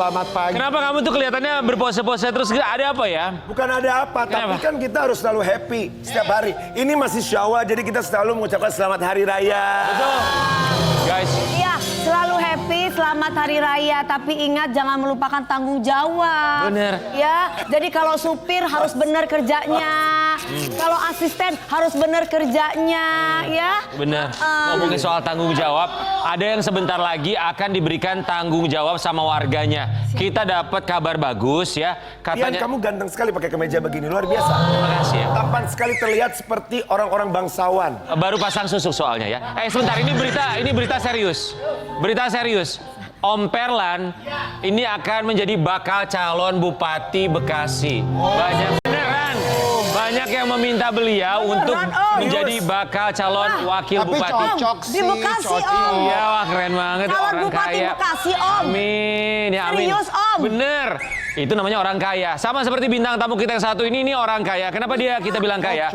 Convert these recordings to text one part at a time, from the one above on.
selamat pagi. Kenapa kamu tuh kelihatannya berpose-pose terus? Ada apa ya? Bukan ada apa, tapi kan kita harus selalu happy setiap hari. Ini masih Syawal, jadi kita selalu mengucapkan selamat hari raya. Betul. Guys. Iya, selalu happy, selamat hari raya. Tapi ingat jangan melupakan tanggung jawab. Bener. Ya, jadi kalau supir harus benar kerjanya. Kalau asisten harus benar kerjanya, ya. Bener. Ngomongin soal tanggung jawab, ada yang sebentar lagi akan diberikan tanggung jawab sama warganya. Kita dapat kabar bagus ya. Katanya kamu ganteng sekali pakai kemeja begini, luar biasa. Terima kasih ya. Tampan sekali terlihat seperti orang-orang bangsawan. Baru pasang susuk soalnya ya. Sebentar, ini berita serius. Berita serius. Om Perlan ini akan menjadi bakal calon Bupati Bekasi. Banyak yang meminta beliau untuk menjadi bakal calon wakil bupati. Cocok sih. Di Bekasi, Om. Iya, wah keren banget. Calon orang Bupati kaya. Bekasi, Om. Amin, ya amin. Serius, Om. Bener. Itu namanya orang kaya. Sama seperti bintang tamu kita yang satu ini orang kaya. Kenapa kita bilang kaya?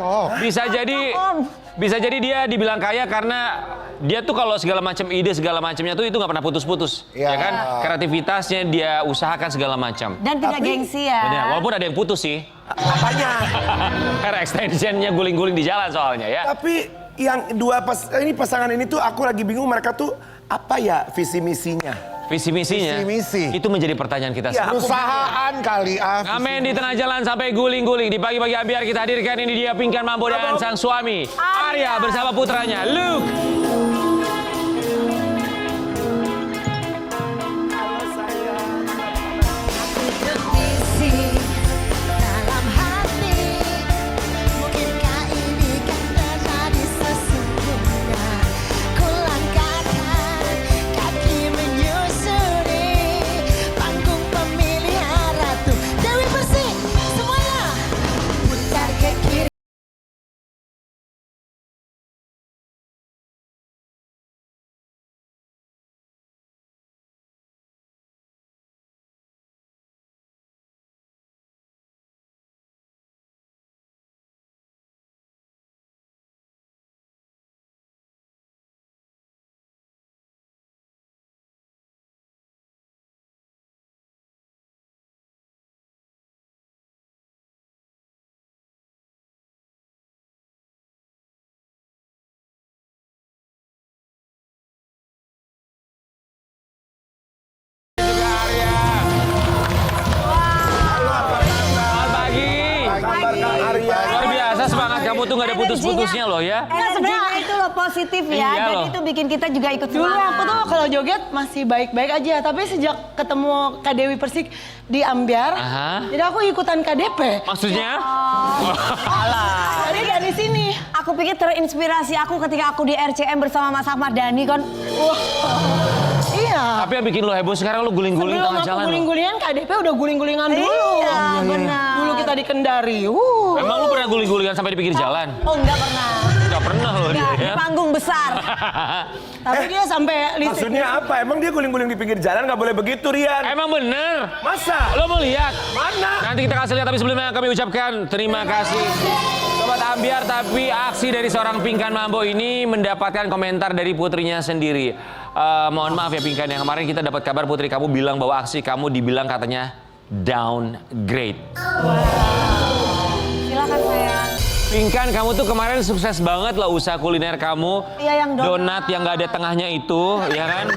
Bisa jadi dia dibilang kaya karena dia tuh kalau segala macam ide segala macamnya tuh itu nggak pernah putus-putus, ya kan? Kreativitasnya dia usahakan segala macam. Dan tidak gengsi ya. Bener, walaupun ada yang putus sih. Apanya? Karena extensionnya guling-guling di jalan soalnya ya. Tapi yang ini pasangan ini tuh aku lagi bingung mereka tuh apa ya visi misinya? Visi misinya. Visi misi. Itu menjadi pertanyaan kita semua. Perusahaan kali Ngamen di tengah jalan sampai guling-guling. Di pagi-pagi Ambiar kita hadirkan ini dia Pinkan Mambo dan sang suami Arya bersama putranya Luke. Kamu tuh gak ada putus-putusnya loh ya. Energinya itu loh positif ya. Iya Jadi loh. itu bikin kita juga ikut Dulu semangat. aku tuh kalau joget masih baik-baik aja. Tapi sejak ketemu Kak Dewi Persik di Ambiar, jadi aku ikutan KDP. Maksudnya? Jadi dari sini. Aku pikir terinspirasi aku ketika aku di RCM bersama Mas Ahmad Dhani kan. Iya. Tapi yang bikin lo heboh sekarang lo guling-guling Sebelum tengah aku jalan. guling-gulingan, KDP udah guling-gulingan dulu. Iya, benar. Dulu kita di Kendari. Emang lo pernah guling-gulingan sampai di pinggir jalan? Oh, enggak pernah. Gak pernah loh dia Enggak, di ya. panggung besar. Tapi dia sampai Maksudnya apa? Emang dia guling-guling di pinggir jalan nggak boleh begitu, Rian? Emang bener? Masa? Lo mau lihat? Mana? Nanti kita kasih lihat, tapi sebelumnya kami ucapkan terima kasih Sobat Ambiar. Tapi aksi dari seorang Pinkan Mambo ini mendapatkan komentar dari putrinya sendiri. Mohon maaf ya Pinkan, yang kemarin kita dapat kabar putri kamu bilang bahwa aksi kamu dibilang katanya downgrade. Silakan sayang. Pinkan, kamu tuh kemarin sukses banget lah usaha kuliner kamu. Iya, yang donat yang gak ada tengahnya itu, ya kan?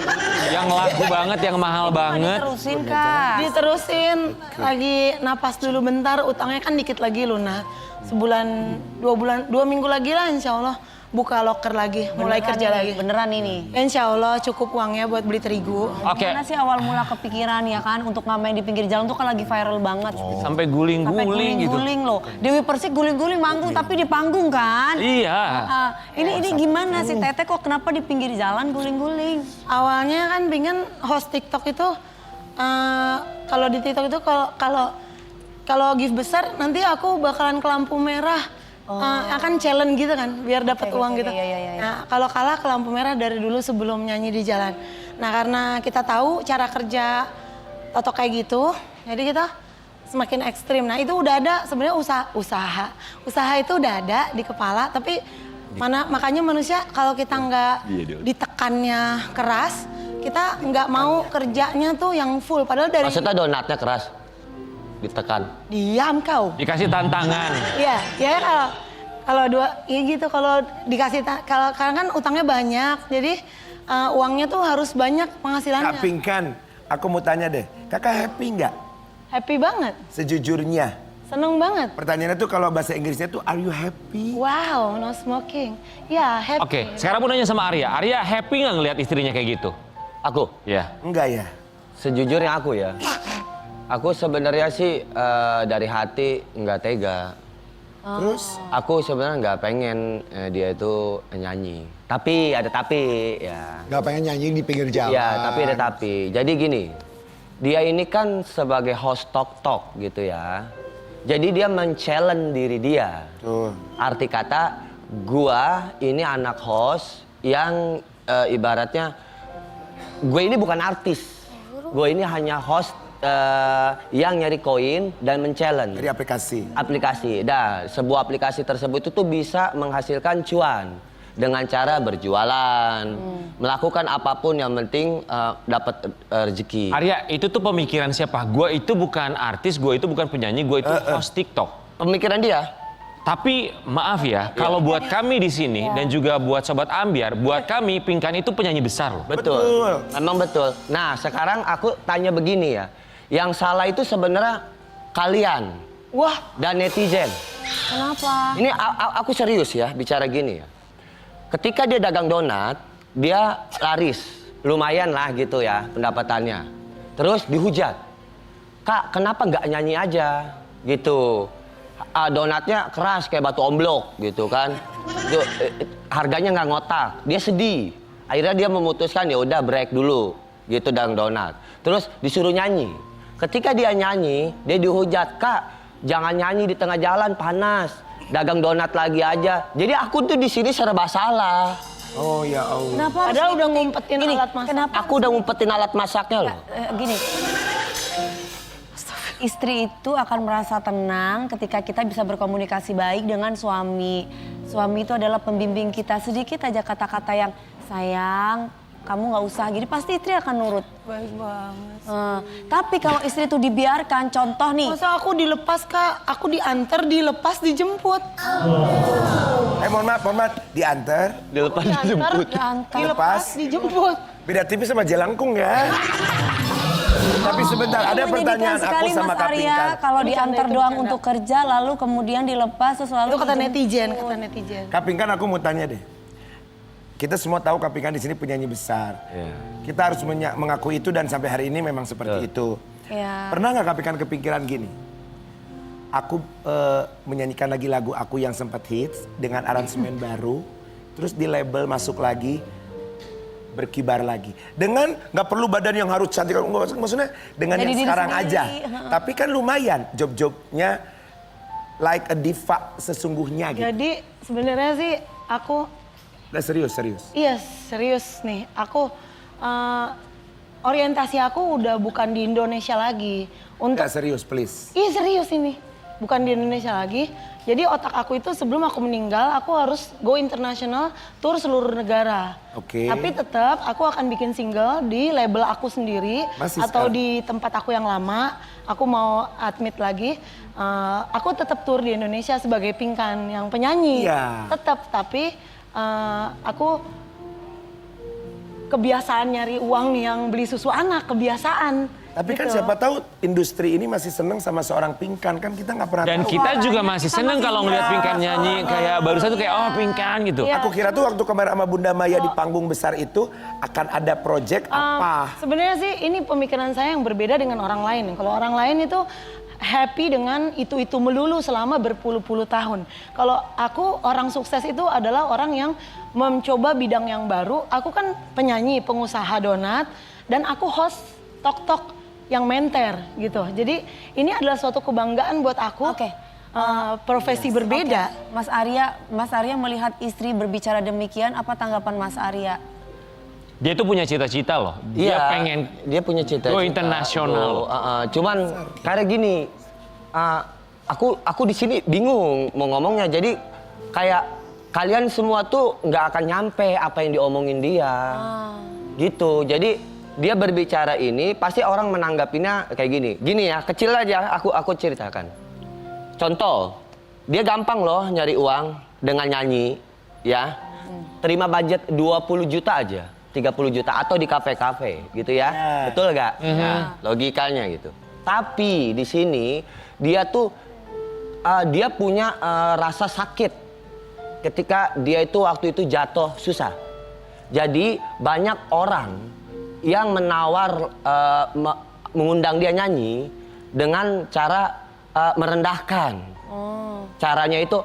Yang laku banget, yang mahal banget. Diterusin, Kak. diterusin. Lagi napas dulu bentar, utangnya kan dikit lagi lunas. Sebulan, 2 minggu lagi lah insya Allah. Buka loker lagi, mulai kerja lagi. Beneran ini. Insya Allah cukup uangnya buat beli terigu. Oke. Gimana sih awal mula kepikiran ya kan untuk ngamen di pinggir jalan tuh kan lagi viral banget. Sampai Sampai guling-guling gitu. guling-guling loh. Dewi Persik guling-guling manggung tapi di panggung kan. Iya. Ini gimana sih Teteh kok kenapa di pinggir jalan guling-guling? Awalnya kan pengen host TikTok itu, kalau di TikTok itu kalau gift besar nanti aku bakalan ke lampu merah. Akan challenge gitu kan, biar dapat uang gitu. Iya. Nah, kalau kalah ke lampu merah dari dulu sebelum nyanyi di jalan. Nah, karena kita tahu cara kerja Toto kayak gitu, jadi kita semakin ekstrim. Nah, itu udah ada sebenarnya usaha itu udah ada di kepala, tapi makanya manusia kalau kita nggak ditekannya keras, kita nggak mau kerjanya tuh yang full. Padahal dari Maksudnya donatnya keras, ditekan. diam kau. Dikasih tantangan. Iya, ya kalau dua, ya gitu kalau dikasih kalau kan utangnya banyak, jadi uangnya tuh harus banyak Kak penghasilannya. Pinkan, aku mau tanya deh, kakak happy nggak? Happy banget, Sejujurnya. seneng banget. Pertanyaannya tuh kalau bahasa Inggrisnya tuh are you happy? Wow, no smoking. Ya, happy. Oke, sekarang mau nanya sama Arya. Arya happy nggak ngelihat istrinya kayak gitu? Aku, Ya. Enggak ya? sejujurnya aku ya. Aku sebenarnya sih dari hati nggak tega. Terus? Aku sebenarnya nggak pengen dia itu nyanyi. Tapi ada tapi ya. Gak pengen nyanyi di pinggir jalan. Ya, tapi ada tapi. Jadi gini, dia ini kan sebagai host talk gitu ya. Jadi dia men-challenge diri dia. Tuh. Arti kata, gua ini anak host yang ibaratnya, gue ini bukan artis. Gue ini hanya host yang nyari koin dan men-challenge. Dari aplikasi. Aplikasi. Nah, sebuah aplikasi tersebut itu bisa menghasilkan cuan dengan cara berjualan, melakukan apapun yang penting dapat rezeki. Arya, itu tuh pemikiran siapa? Gue itu bukan artis, gue itu bukan penyanyi, gue itu host TikTok. Pemikiran dia. Tapi maaf ya, kalau buat kami di sini dan juga buat Sobat Ambiar, buat kami Pinkan itu penyanyi besar loh. Betul. Memang betul. Nah, sekarang aku tanya begini ya. Yang salah itu sebenarnya kalian. Wah, Dan netizen. Kenapa? Ini aku serius ya bicara gini ya. Ketika dia dagang donat, dia laris. Lumayan lah gitu ya pendapatannya. Terus dihujat. Kak, kenapa nggak nyanyi aja? Gitu. Donatnya keras kayak batu omblok gitu kan. Itu, harganya nggak ngotak. Dia sedih. Akhirnya dia memutuskan ya udah break dulu gitu dagang donat. Terus disuruh nyanyi. Ketika dia nyanyi, dia dihujat, Kak, jangan nyanyi di tengah jalan panas. Dagang donat lagi aja. Jadi aku tuh di sini serba salah. Oh ya Allah. Kenapa? padahal udah ngumpetin alat masak. Kenapa? Aku udah ngumpetin alat masaknya loh. Gini. Istri itu akan merasa tenang ketika kita bisa berkomunikasi baik dengan suami. Suami itu adalah pembimbing kita. Sedikit aja kata-kata yang sayang, kamu nggak usah gini, pasti istri akan nurut. Baik banget. Tapi kalau istri itu dibiarkan, contoh nih. Masa aku dilepas, Kak? Aku diantar, dilepas, dijemput. Mohon maaf, diantar. Dilepas Diantar, dijemput. dilepas, dijemput. Beda tipis sama jelangkung ya. Tapi sebentar, ada pertanyaan aku sekali sama Mas Kak Arya Pinkan. kalau Bercanda diantar itu, doang bercanda. untuk kerja lalu kemudian dilepas terus lalu Itu kata dijemput. netizen, kata netizen. Kak Pinkan, aku mau tanya deh. Kita semua tahu Kak Pinkan di sini penyanyi besar. Iya. Kita harus mengakui itu dan sampai hari ini memang seperti itu. Iya. Pernah nggak Kak Pinkan kepikiran gini? Aku menyanyikan lagi lagu aku yang sempat hits dengan aransemen baru, terus di label masuk lagi, berkibar lagi. Dengan nggak perlu badan yang harus cantik, maksudnya dengan Jadi yang diri sekarang sendiri. aja. Tapi kan lumayan job-jobnya like a diva sesungguhnya gitu. Jadi sebenarnya sih aku, Nah, serius. iya serius nih. Aku orientasi aku udah bukan di Indonesia lagi. Untuk Nggak serius, please. Iya serius ini, bukan di Indonesia lagi. Jadi otak aku itu sebelum aku meninggal, aku harus go internasional, tour seluruh negara. Oke. Tapi tetap aku akan bikin single di label aku sendiri Masih atau sekarang? di tempat aku yang lama. Aku mau admit lagi, aku tetap tour di Indonesia sebagai Pinkan yang penyanyi. Iya. Tetap, tapi aku kebiasaan nyari uang yang beli susu anak, kebiasaan. Tapi kan Gitu. siapa tahu industri ini masih seneng sama seorang Pinkan, kan kita nggak pernah Dan tahu. kita juga masih seneng kalau ngeliat Pinkan nyanyi kayak barusan tuh kayak oh Pinkan gitu. Iya. Aku kira tuh waktu kemarin sama Bunda Maya di panggung besar itu akan ada project apa? Sebenarnya sih ini pemikiran saya yang berbeda dengan orang lain. Kalau orang lain itu happy dengan itu melulu selama berpuluh-puluh tahun. Kalau aku orang sukses itu adalah orang yang mencoba bidang yang baru. Aku kan penyanyi, pengusaha donat, dan aku host tok-tok yang menter gitu. Jadi ini adalah suatu kebanggaan buat aku. Oke. Profesi berbeda. Oke. Mas Arya melihat istri berbicara demikian, apa tanggapan Mas Arya? Dia tuh punya cita-cita loh. Dia Iya, pengen dia punya cita-cita. go internasional. Cuman kayak gini, aku di sini bingung mau ngomongnya. Jadi kayak kalian semua tuh nggak akan nyampe apa yang diomongin dia, gitu. Jadi dia berbicara ini pasti orang menanggapinya kayak gini. Gini ya, kecil aja aku ceritakan. Contoh, dia gampang loh nyari uang dengan nyanyi, ya. Terima budget 20 juta aja, 30 juta atau di kafe-kafe gitu ya. Betul gak? Nah, logikanya gitu. Tapi di sini dia tuh dia punya rasa sakit ketika dia itu waktu itu jatuh susah. Jadi banyak orang yang menawar mengundang dia nyanyi dengan cara merendahkan. Caranya itu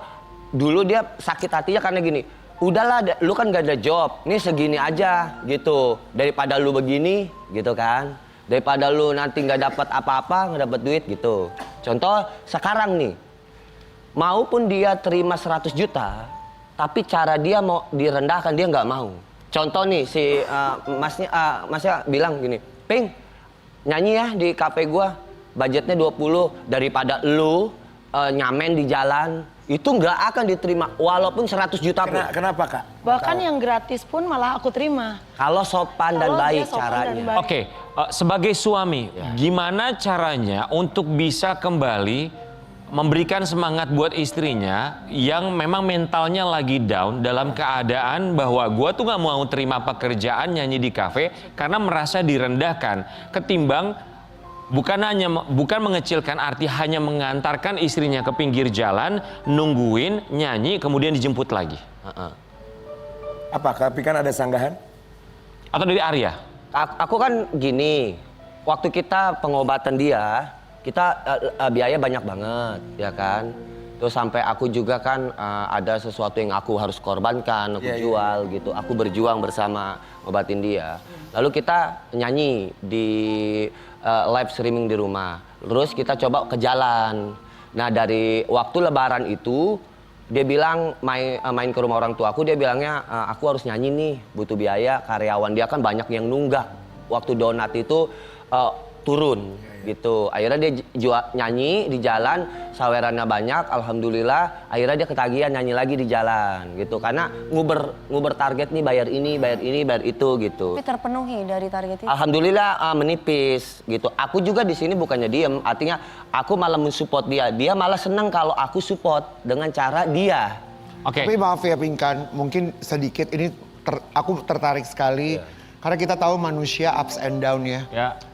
dulu dia sakit hatinya karena gini, udahlah lu kan gak ada job, nih segini aja gitu, daripada lu begini gitu kan, daripada lu nanti nggak dapat apa-apa, nggak dapat duit gitu. Contoh sekarang nih, maupun dia terima 100 juta, tapi cara dia mau direndahkan dia nggak mau. Contoh nih si masnya bilang gini, Ping, nyanyi ya di kafe gua, budgetnya 20, daripada lu nyamen di jalan, itu nggak akan diterima walaupun 100 juta pun. Kenapa Kak? Bahkan yang gratis pun malah aku terima. Kalau sopan dan Kalau dia baik sopan dan caranya. baik. Oke, sebagai suami, gimana caranya untuk bisa kembali memberikan semangat buat istrinya yang memang mentalnya lagi down dalam keadaan bahwa gua tuh nggak mau terima pekerjaan nyanyi di kafe karena merasa direndahkan, ketimbang bukan mengecilkan arti hanya mengantarkan istrinya ke pinggir jalan, nungguin nyanyi kemudian dijemput lagi. Apa? Tapi kan ada sanggahan? Atau dari Arya? Aku kan gini, waktu kita pengobatan dia, kita biaya banyak banget, ya kan. Terus sampai aku juga kan ada sesuatu yang aku harus korbankan, aku jual gitu. Aku berjuang bersama ngobatin dia. Lalu kita nyanyi di live streaming di rumah. Terus kita coba ke jalan. Nah dari waktu lebaran itu, dia bilang main ke rumah orang tua aku, dia bilangnya aku harus nyanyi nih, butuh biaya, karyawan dia kan banyak yang nunggak. Waktu donat itu turun gitu. Akhirnya dia nyanyi di jalan, sawerannya banyak, alhamdulillah. Akhirnya dia ketagihan nyanyi lagi di jalan gitu. Karena nguber target nih, bayar ini, bayar itu gitu. Tapi terpenuhi dari target itu. Alhamdulillah menipis gitu. Aku juga di sini bukannya diem, artinya aku malah mensupport dia. Dia malah seneng kalau aku support dengan cara dia. Oke. Tapi maaf ya Pinkan, mungkin sedikit ini aku tertarik sekali. Karena kita tahu manusia ups and down ya.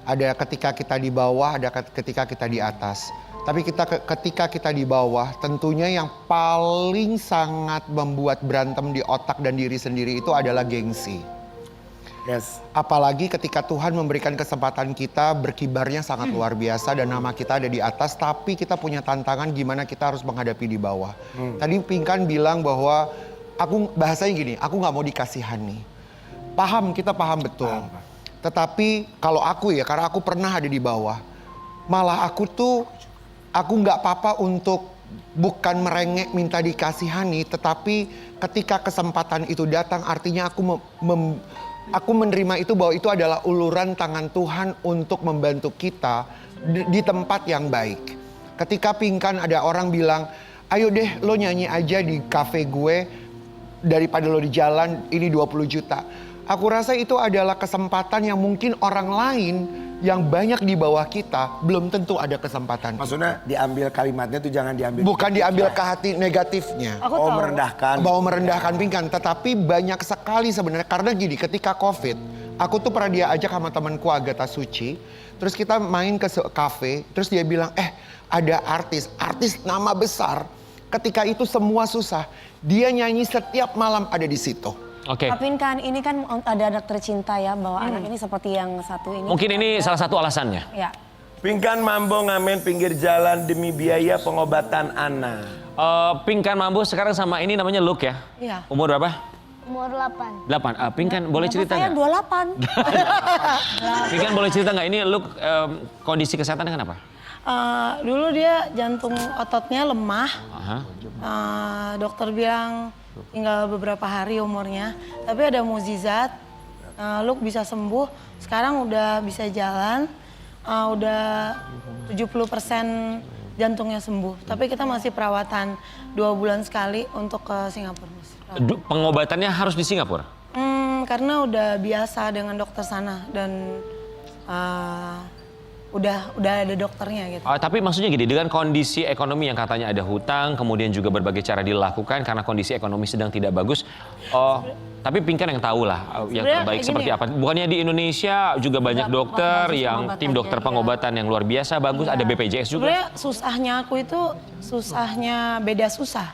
Ada ketika kita di bawah, ada ketika kita di atas. Tapi ketika kita di bawah, tentunya yang paling sangat membuat berantem di otak dan diri sendiri itu adalah gengsi. Yes. Apalagi ketika Tuhan memberikan kesempatan kita berkibarnya sangat luar biasa dan nama kita ada di atas, tapi kita punya tantangan gimana kita harus menghadapi di bawah. Tadi Pinkan bilang bahwa bahasanya gini, aku nggak mau dikasihani. Paham, kita paham betul. Tetapi kalau aku ya, karena aku pernah ada di bawah, malah aku nggak apa-apa untuk bukan merengek minta dikasihani, tetapi ketika kesempatan itu datang, artinya aku menerima itu bahwa itu adalah uluran tangan Tuhan untuk membantu kita di tempat yang baik. Ketika Pinkan ada orang bilang, ayo deh lo nyanyi aja di kafe gue daripada lo di jalan, ini 20 juta. Aku rasa itu adalah kesempatan yang mungkin orang lain yang banyak di bawah kita belum tentu ada kesempatan. Maksudnya diambil kalimatnya tuh jangan diambil. Bukan diambil ke hati negatifnya. Aku Oh tahu. merendahkan. Mau merendahkan Pinkan, tetapi banyak sekali sebenarnya. Karena gini, ketika COVID, aku tuh pernah dia ajak sama temanku Agatha Suci. Terus kita main ke kafe, terus dia bilang, ada artis nama besar. Ketika itu semua susah, dia nyanyi setiap malam ada di situ. Oke. Tapi kan ini kan ada anak tercinta ya, bahwa anak ini seperti yang satu ini. Mungkin ini salah satu alasannya. Ya. Pinkan mambo ngamen pinggir jalan demi biaya pengobatan Ana. Pinkan Mambo sekarang sama ini namanya Luke ya? Iya. Umur berapa? Umur 8. 8. Pinkan boleh cerita Saya nggak? 28. Pinkan boleh cerita nggak ini Luke kondisi kesehatannya kenapa? Dulu dia jantung ototnya lemah. Aha. Dokter bilang tinggal beberapa hari umurnya. Tapi ada mukjizat, Luke bisa sembuh. Sekarang udah bisa jalan, udah 70% jantungnya sembuh. Tapi kita masih perawatan 2 bulan sekali untuk ke Singapura. Pengobatannya harus di Singapura? Karena udah biasa dengan dokter sana dan udah ada dokternya gitu. Tapi maksudnya gini, dengan kondisi ekonomi yang katanya ada hutang, kemudian juga berbagai cara dilakukan karena kondisi ekonomi sedang tidak bagus. Tapi Pinkan yang tahu lah yang Sebenarnya terbaik kayak seperti gini. apa. Bukannya di Indonesia juga banyak dokter bagus yang pengobatan tim dokter ya. pengobatan yang luar biasa bagus. Ada BPJS juga. Sebenarnya susahnya aku itu susahnya beda susah.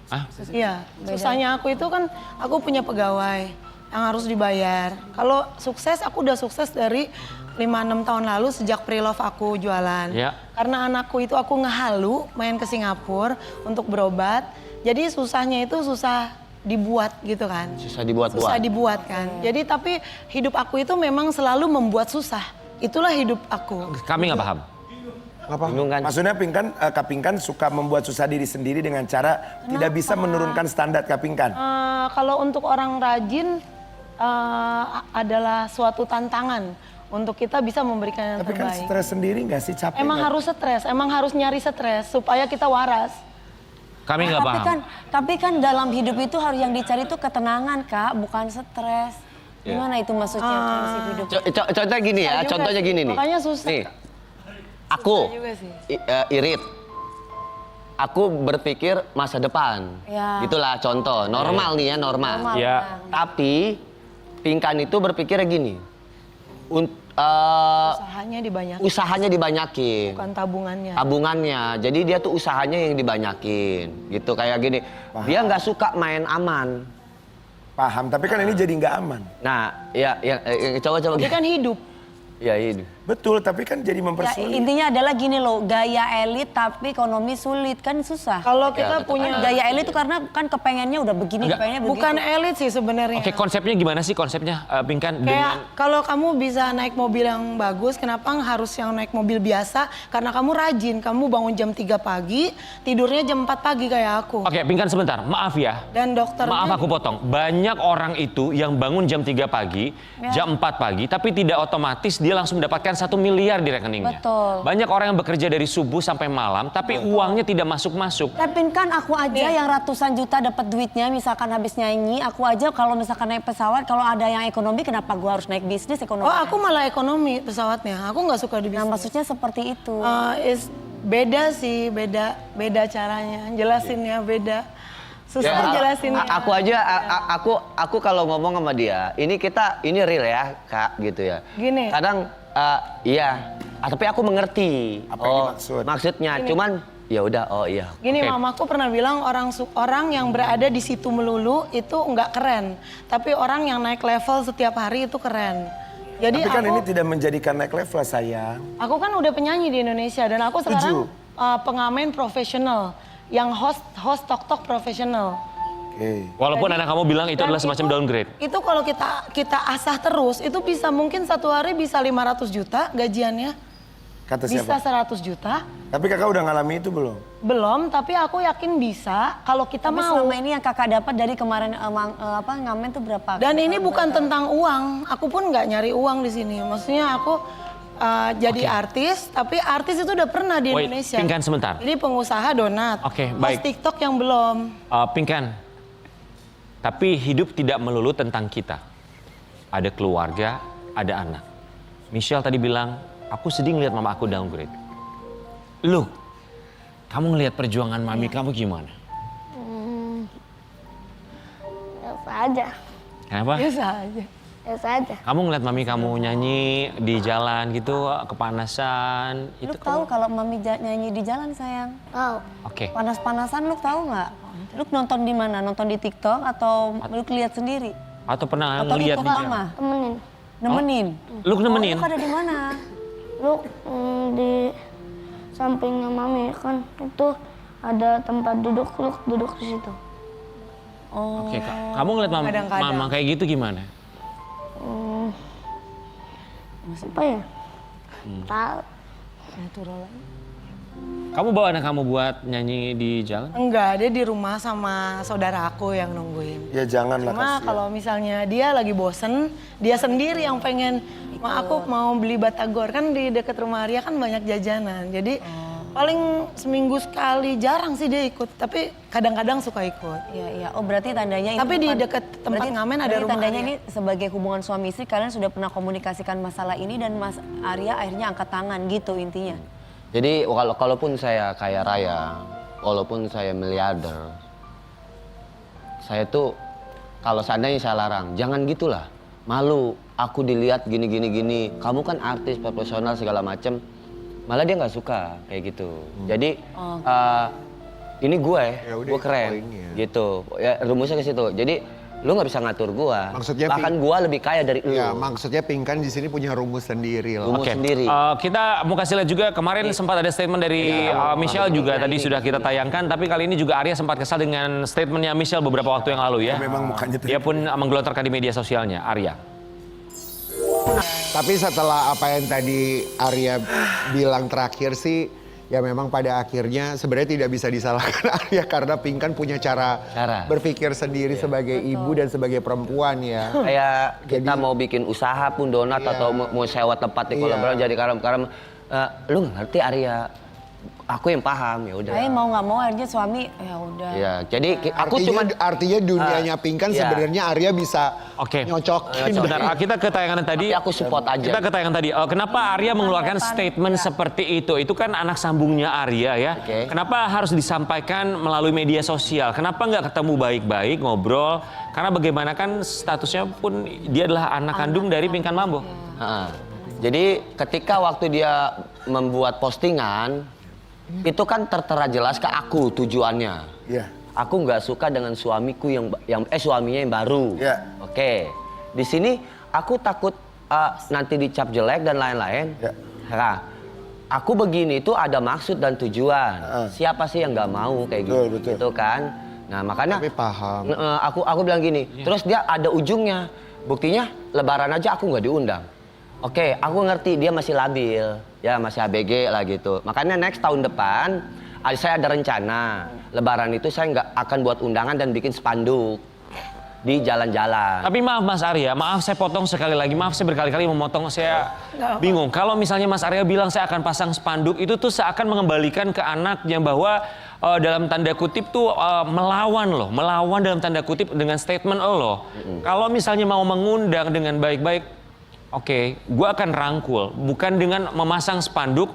Ah? Iya, susahnya aku itu kan aku punya pegawai yang harus dibayar. Kalau sukses, aku udah sukses dari 5-6 tahun lalu sejak pre-love aku jualan. Ya. Karena anakku itu aku ngehalu main ke Singapura untuk berobat. Jadi susahnya itu susah dibuat gitu kan. Susah dibuat-buat. Susah dibuat kan. Jadi tapi hidup aku itu memang selalu membuat susah. Itulah hidup aku. Kami nggak paham. Bingung kan? Maksudnya Kak Pinkan suka membuat susah diri sendiri dengan cara tidak bisa menurunkan standar Kak Pinkan. Kalau untuk orang rajin adalah suatu tantangan untuk kita bisa memberikan yang Tapi kan terbaik. stres sendiri nggak sih, capek Emang nggak? harus stres, emang harus nyari stres supaya kita waras. Kami nggak paham. Tapi kan dalam hidup itu harus yang dicari itu ketenangan, Kak, bukan stres. Gimana itu maksudnya prinsip hidup? Contohnya gini ya, Susah contohnya juga gini sih, nih. makanya susah. Nih, aku juga sih. irit. Aku berpikir masa depan. Ya. Gitulah contoh, normal nih ya, normal. Normal. Ya. Tapi Pinkan itu berpikirnya gini. Usahanya dibanyakin, Usahanya dibanyakin. bukan tabungannya. Tabungannya. Jadi dia tuh usahanya yang dibanyakin. Gitu kayak gini. Dia nggak suka main aman. Paham, tapi kan ini jadi nggak aman. Nah, ya coba-coba. Tapi kan hidup. Ya ini. Betul, tapi kan jadi Ya, mempersulit. intinya adalah gini loh, gaya elit tapi ekonomi sulit kan susah. Kalau kita punya Gaya elit itu karena kan kepengennya udah begini, Enggak. kepengennya begitu. bukan elit sih sebenarnya. Oke, konsepnya gimana sih konsepnya Pinkan? Kayak kalau kamu bisa naik mobil yang bagus, kenapa harus yang naik mobil biasa? Karena kamu rajin, kamu bangun jam 3 pagi, tidurnya jam 4 pagi kayak aku. Oke, Pinkan sebentar, maaf ya. Dan dokternya Maaf aku potong. Banyak orang itu yang bangun jam 3 pagi, jam 4 pagi, tapi tidak otomatis dia langsung mendapatkan 1 miliar di rekeningnya. Betul. Banyak orang yang bekerja dari subuh sampai malam, tapi uangnya tidak masuk-masuk. Tapi kan aku aja yang ratusan juta dapat duitnya, misalkan habis nyanyi, aku aja kalau misalkan naik pesawat, kalau ada yang ekonomi, kenapa gua harus naik bisnis ekonomi? Oh, aku malah ekonomi pesawatnya. Aku nggak suka di Nah, bisnis. maksudnya seperti itu. Beda sih, beda caranya. Jelasinnya beda. Susah jelasinnya. Aku aja, aku kalau ngomong sama dia, ini real ya, Kak, gitu ya. Gini. Kadang, iya, tapi aku mengerti. Apa yang dimaksud? Maksudnya, cuman ya udah, oh iya. Gini, Oke. mamaku pernah bilang orang yang berada di situ melulu itu nggak keren. Tapi orang yang naik level setiap hari itu keren. Jadi Tapi kan ini tidak menjadikan naik level, sayang. aku kan udah penyanyi di Indonesia dan aku sekarang pengamen profesional. Yang host tok profesional. Oke. Walaupun anak kamu bilang itu Dan adalah semacam downgrade. Itu kalau kita asah terus, itu bisa mungkin satu hari bisa 500 juta gajiannya. Kata Bisa siapa? 100 juta. Tapi kakak udah ngalami itu belum? Belum, tapi aku yakin bisa kalau kita Tapi mau. selama ini yang kakak dapat dari kemarin ngamen tuh berapa? Dan ini bukan tentang uang. Aku pun nggak nyari uang di sini. Maksudnya aku jadi artis, tapi artis itu udah pernah di Wait, Indonesia. Pinkan sebentar. Jadi pengusaha donat. Oke, Host baik. TikTok yang belum. Pinkan, tapi hidup tidak melulu tentang kita. Ada keluarga, ada anak. Michelle tadi bilang, aku sedih ngeliat mama aku downgrade. Lu, kamu ngelihat perjuangan mami kamu gimana? Biasa aja, Kenapa? Biasa aja. biasa aja. Kamu ngeliat mami kamu nyanyi di jalan gitu, kepanasan. Lu Itu tahu kalau mami nyanyi di jalan sayang? Tahu, Oke. Panas-panasan lu tahu nggak? Lu nonton di mana? Nonton di TikTok atau lu lihat sendiri? Atau pernah Atau ngeliat ikut di jalan? mama? temenin. Nemenin? Lu nemenin? Oh, lu ada di mana? Lu di sampingnya mami kan itu ada tempat duduk, lu duduk di situ. Oh. Oke, Kak. Kamu ngeliat Kadang-kadang. mama kayak gitu gimana? Apa ya? Tahu. Kamu bawa anak kamu buat nyanyi di jalan? Enggak, dia di rumah sama saudara aku yang nungguin. Ya janganlah Cuma kasihan. kalau misalnya dia lagi bosen, dia sendiri yang pengen, aku mau beli batagor. Kan di dekat rumah Arya kan banyak jajanan. Jadi Paling seminggu sekali, jarang sih dia ikut. Tapi kadang-kadang suka ikut. Iya. Oh berarti tandanya ini Tapi di bukan- dekat tempat berarti- ngamen ada berarti rumah tandanya Arya. ini sebagai hubungan suami istri kalian sudah pernah komunikasikan masalah ini dan Mas Arya akhirnya angkat tangan gitu intinya. Jadi kalaupun saya kaya raya, walaupun saya miliarder, saya tuh kalau seandainya saya larang, jangan gitulah. Malu, aku dilihat gini. Kamu kan artis profesional segala macem. Malah dia nggak suka kayak gitu. Jadi ini gue Ya udah, gue itu keren, poinnya. gitu. Ya rumusnya ke situ. Jadi lu nggak bisa ngatur gue. Maksudnya, bahkan gue lebih kaya dari lu. Ya, maksudnya Pinkan di sini punya rumus sendiri loh. Rumus Oke, sendiri. kita mau kasih lihat juga kemarin sempat ada statement dari Michelle juga tadi sudah kita tayangkan, tapi kali ini juga Arya sempat kesal dengan statementnya Michelle beberapa waktu yang lalu ya. Memang mukanya tuh. Dia pun menggelontorkan di media sosialnya, Arya. Tapi setelah apa yang tadi Arya bilang terakhir sih, ya memang pada akhirnya sebenarnya tidak bisa disalahkan Arya karena Pinkan punya cara berpikir sendiri sebagai ibu dan sebagai perempuan ya. Kayak kita mau bikin usaha pun donat atau mau sewa tempat di Kolam Renang jadi karam-karam. Lu nggak ngerti Arya. Aku yang paham, ya udah. Tapi mau nggak mau akhirnya suami ya udah. Ya, jadi aku Artinya dunianya Pinkan iya. sebenarnya Arya bisa Oke. nyocokin. Sebentar, kita ke tayangan tadi. Tapi aku support aja. Kita ke tayangan tadi. Kenapa Arya mengeluarkan statement seperti itu? Itu kan anak sambungnya Arya ya. Oke. Kenapa harus disampaikan melalui media sosial? Kenapa nggak ketemu baik-baik, ngobrol? Karena bagaimana kan statusnya pun dia adalah anak kandung dari Pinkan Mambo. Jadi ketika waktu dia membuat postingan, itu kan tertera jelas ke aku tujuannya. Iya. Aku nggak suka dengan suamiku suaminya yang baru. Iya. Oke. Di sini aku takut nanti dicap jelek dan lain-lain. Iya. Nah, aku begini itu ada maksud dan tujuan. Siapa sih yang nggak mau kayak gitu? Betul. Gitu kan? Nah makanya Tapi paham. aku bilang gini. Terus dia ada ujungnya. Buktinya Lebaran aja aku nggak diundang. Oke, aku ngerti dia masih labil, ya masih ABG lah gitu. Makanya next tahun depan, saya ada rencana Lebaran itu saya nggak akan buat undangan dan bikin spanduk di jalan-jalan. Tapi maaf Mas Arya, maaf saya potong sekali lagi, maaf saya berkali-kali memotong, saya bingung. Kalau misalnya Mas Arya bilang saya akan pasang spanduk, itu tuh seakan mengembalikan ke anaknya bahwa dalam tanda kutip tuh melawan dalam tanda kutip dengan statement lo. Kalau misalnya mau mengundang dengan baik-baik, oke, gue akan rangkul, bukan dengan memasang spanduk,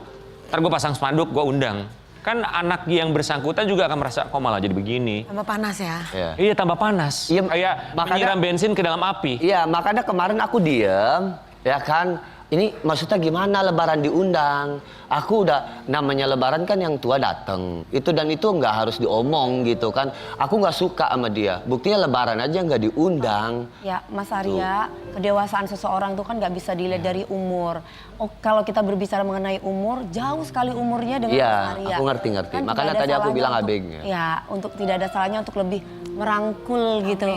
ntar gue pasang spanduk, gue undang. Kan anak yang bersangkutan juga akan merasa, kok malah jadi begini. Tambah panas ya. Iya, tambah panas. Iya, Kayak makanya- menyiram bensin ke dalam api. Iya, makanya kemarin aku diem, ya kan. Ini maksudnya gimana Lebaran diundang? Aku udah namanya Lebaran kan yang tua dateng. Itu dan itu nggak harus diomong gitu kan. Aku nggak suka sama dia. Buktinya Lebaran aja nggak diundang. Ya, Mas Arya, kedewasaan seseorang tuh kan nggak bisa dilihat dari umur. Oh, kalau kita berbicara mengenai umur, jauh sekali umurnya dengan Iya, Mas Arya. aku ngerti. Kan Makanya tidak ada tadi aku salahnya bilang untuk- abegnya. Ya, untuk tidak ada salahnya untuk lebih merangkul gitu.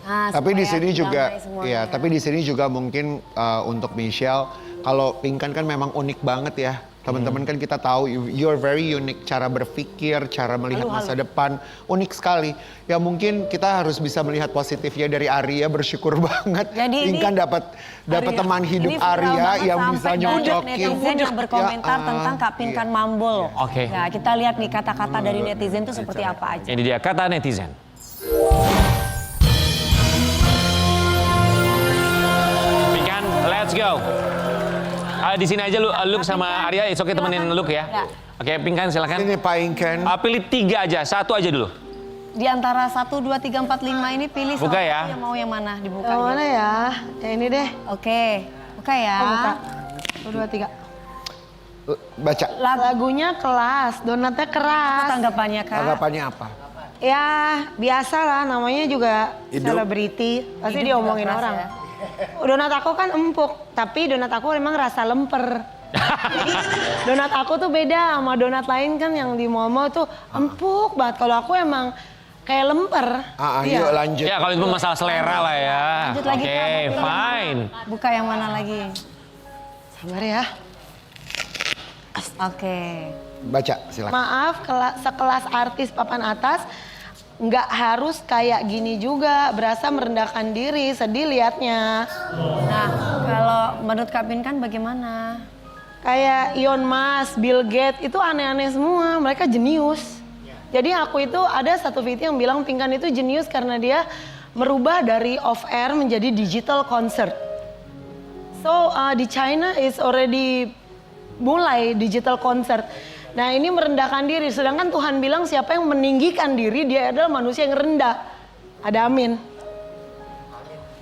Nah, Tapi di supaya sini juga, damai semuanya. ya. Tapi di sini juga mungkin untuk Michelle, kalau Pinkan kan memang unik banget ya. Teman-teman kan kita tahu you're very unique, cara berpikir, cara melihat masa depan unik sekali. Ya mungkin kita harus bisa melihat positifnya dari Arya, bersyukur banget. Jadi Pinkan dapat teman hidup Ini viral Arya banget yang sampai bisa banyak nyocokin. netizen yang berkomentar Ya, tentang Kak Pinkan iya. Mambo loh. Oke. Ya, kita lihat nih kata-kata dari netizen itu seperti apa aja. Ini dia kata netizen. Pinkan, let's go. Di sini aja Luke sama Arya, oke temenin Luke ya. Oke, Pinkan silakan. Ini Pinkan. Pilih 3 aja, 1 aja dulu. Di antara 1, 2, 3, 4, 5 ini pilih Buka salah ya. satu yang mau yang mana dibuka. Yang mana gitu. ya? Yang ini deh. Oke, buka ya. Oh, buka. 1, 2, 3. Baca. Lagunya kelas, donatnya keras. Tanggapannya Kak. Tanggapannya apa? Ya biasa lah, namanya juga Hidup. selebriti. Pasti Hidup diomongin juga keras orang. ya. Donat aku kan empuk, tapi donat aku memang rasa lemper. Jadi donat aku tuh beda sama donat lain kan yang di mall-mall tuh empuk banget. Kalau aku emang kayak lemper. Iya. Yuk lanjut. Ya kalau itu masalah selera lah ya. Lanjut lagi, Oke, Kak, mau pilih fine. Buka yang mana lagi? Sabar ya. Oke. Baca, silakan. Maaf, sekelas artis papan atas nggak harus kayak gini juga. Berasa merendahkan diri, sedih liatnya. Nah, kalau menurut Kak Pinkan bagaimana? Kayak Elon Musk, Bill Gates itu aneh-aneh semua, mereka jenius. Jadi aku itu ada satu video yang bilang Pinkan itu jenius karena dia merubah dari off air menjadi digital concert. So di China is already mulai digital concert. Nah ini merendahkan diri, sedangkan Tuhan bilang siapa yang meninggikan diri dia adalah manusia yang rendah. Ada amin.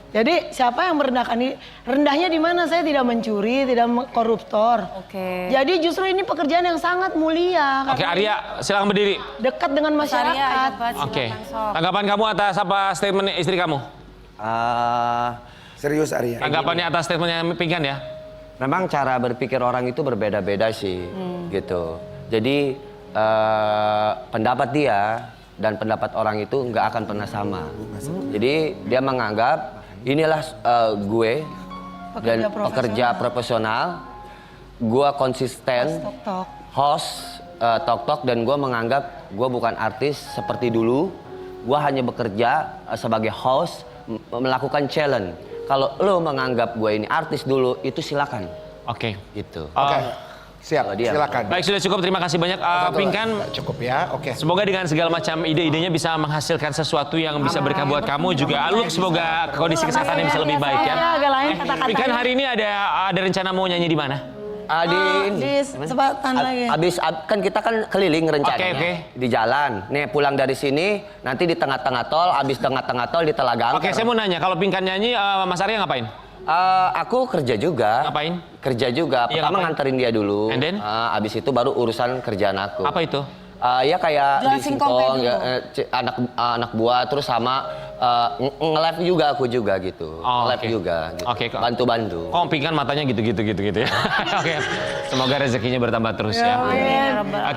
Jadi siapa yang merendahkan diri? Rendahnya di mana? Saya tidak mencuri, tidak koruptor. Oke. Jadi justru ini pekerjaan yang sangat mulia. Oke, Arya, silakan berdiri. Dekat dengan masyarakat. Oke. Tanggapan kamu atas apa statement istri kamu? Serius Arya. Tanggapannya atas statementnya Pinkan ya? Memang cara berpikir orang itu berbeda-beda sih, gitu. Jadi pendapat dia dan pendapat orang itu nggak akan pernah sama. Jadi dia menganggap inilah gue dan pekerja profesional, gue konsisten, host Tok-Tok, dan gue menganggap gue bukan artis seperti dulu. Gue hanya bekerja sebagai host, melakukan challenge. Kalau lo menganggap gue ini artis dulu, itu silakan. Oke. Gitu. Oke, siap, Kalau dia- silakan. Baik, sudah cukup. Terima kasih banyak Pinkan. Cukup ya, oke. Semoga dengan segala macam ide-idenya bisa menghasilkan sesuatu yang bisa berkah buat kamu juga. Aluk, semoga kondisi kesehatannya bisa lebih baik ya. Agak lain kata-kata. Pinkan hari ini ada rencana mau nyanyi di mana? Di Sebatan lagi. Abis kan kita kan keliling rencananya Oke. di jalan. Nih pulang dari sini, nanti di tengah-tengah tol, abis tengah-tengah tol di Telaga Oke, Angker. saya mau nanya, kalau Pinkan nyanyi, Mas Arya ngapain? Aku kerja juga. Ngapain? Kerja juga. Iya, Pertama ngapain? nganterin dia dulu. And then? Abis itu baru urusan kerjaan aku. Apa itu? Ya kayak Jual di singkong singkong, kayak ya, anak buah, terus sama nge-live juga aku juga gitu. Oh, Nge-live oke. juga gitu. Oke, kok. Bantu-bantu. Oh, Pinkan matanya gitu ya. Oke, semoga rezekinya bertambah terus ya.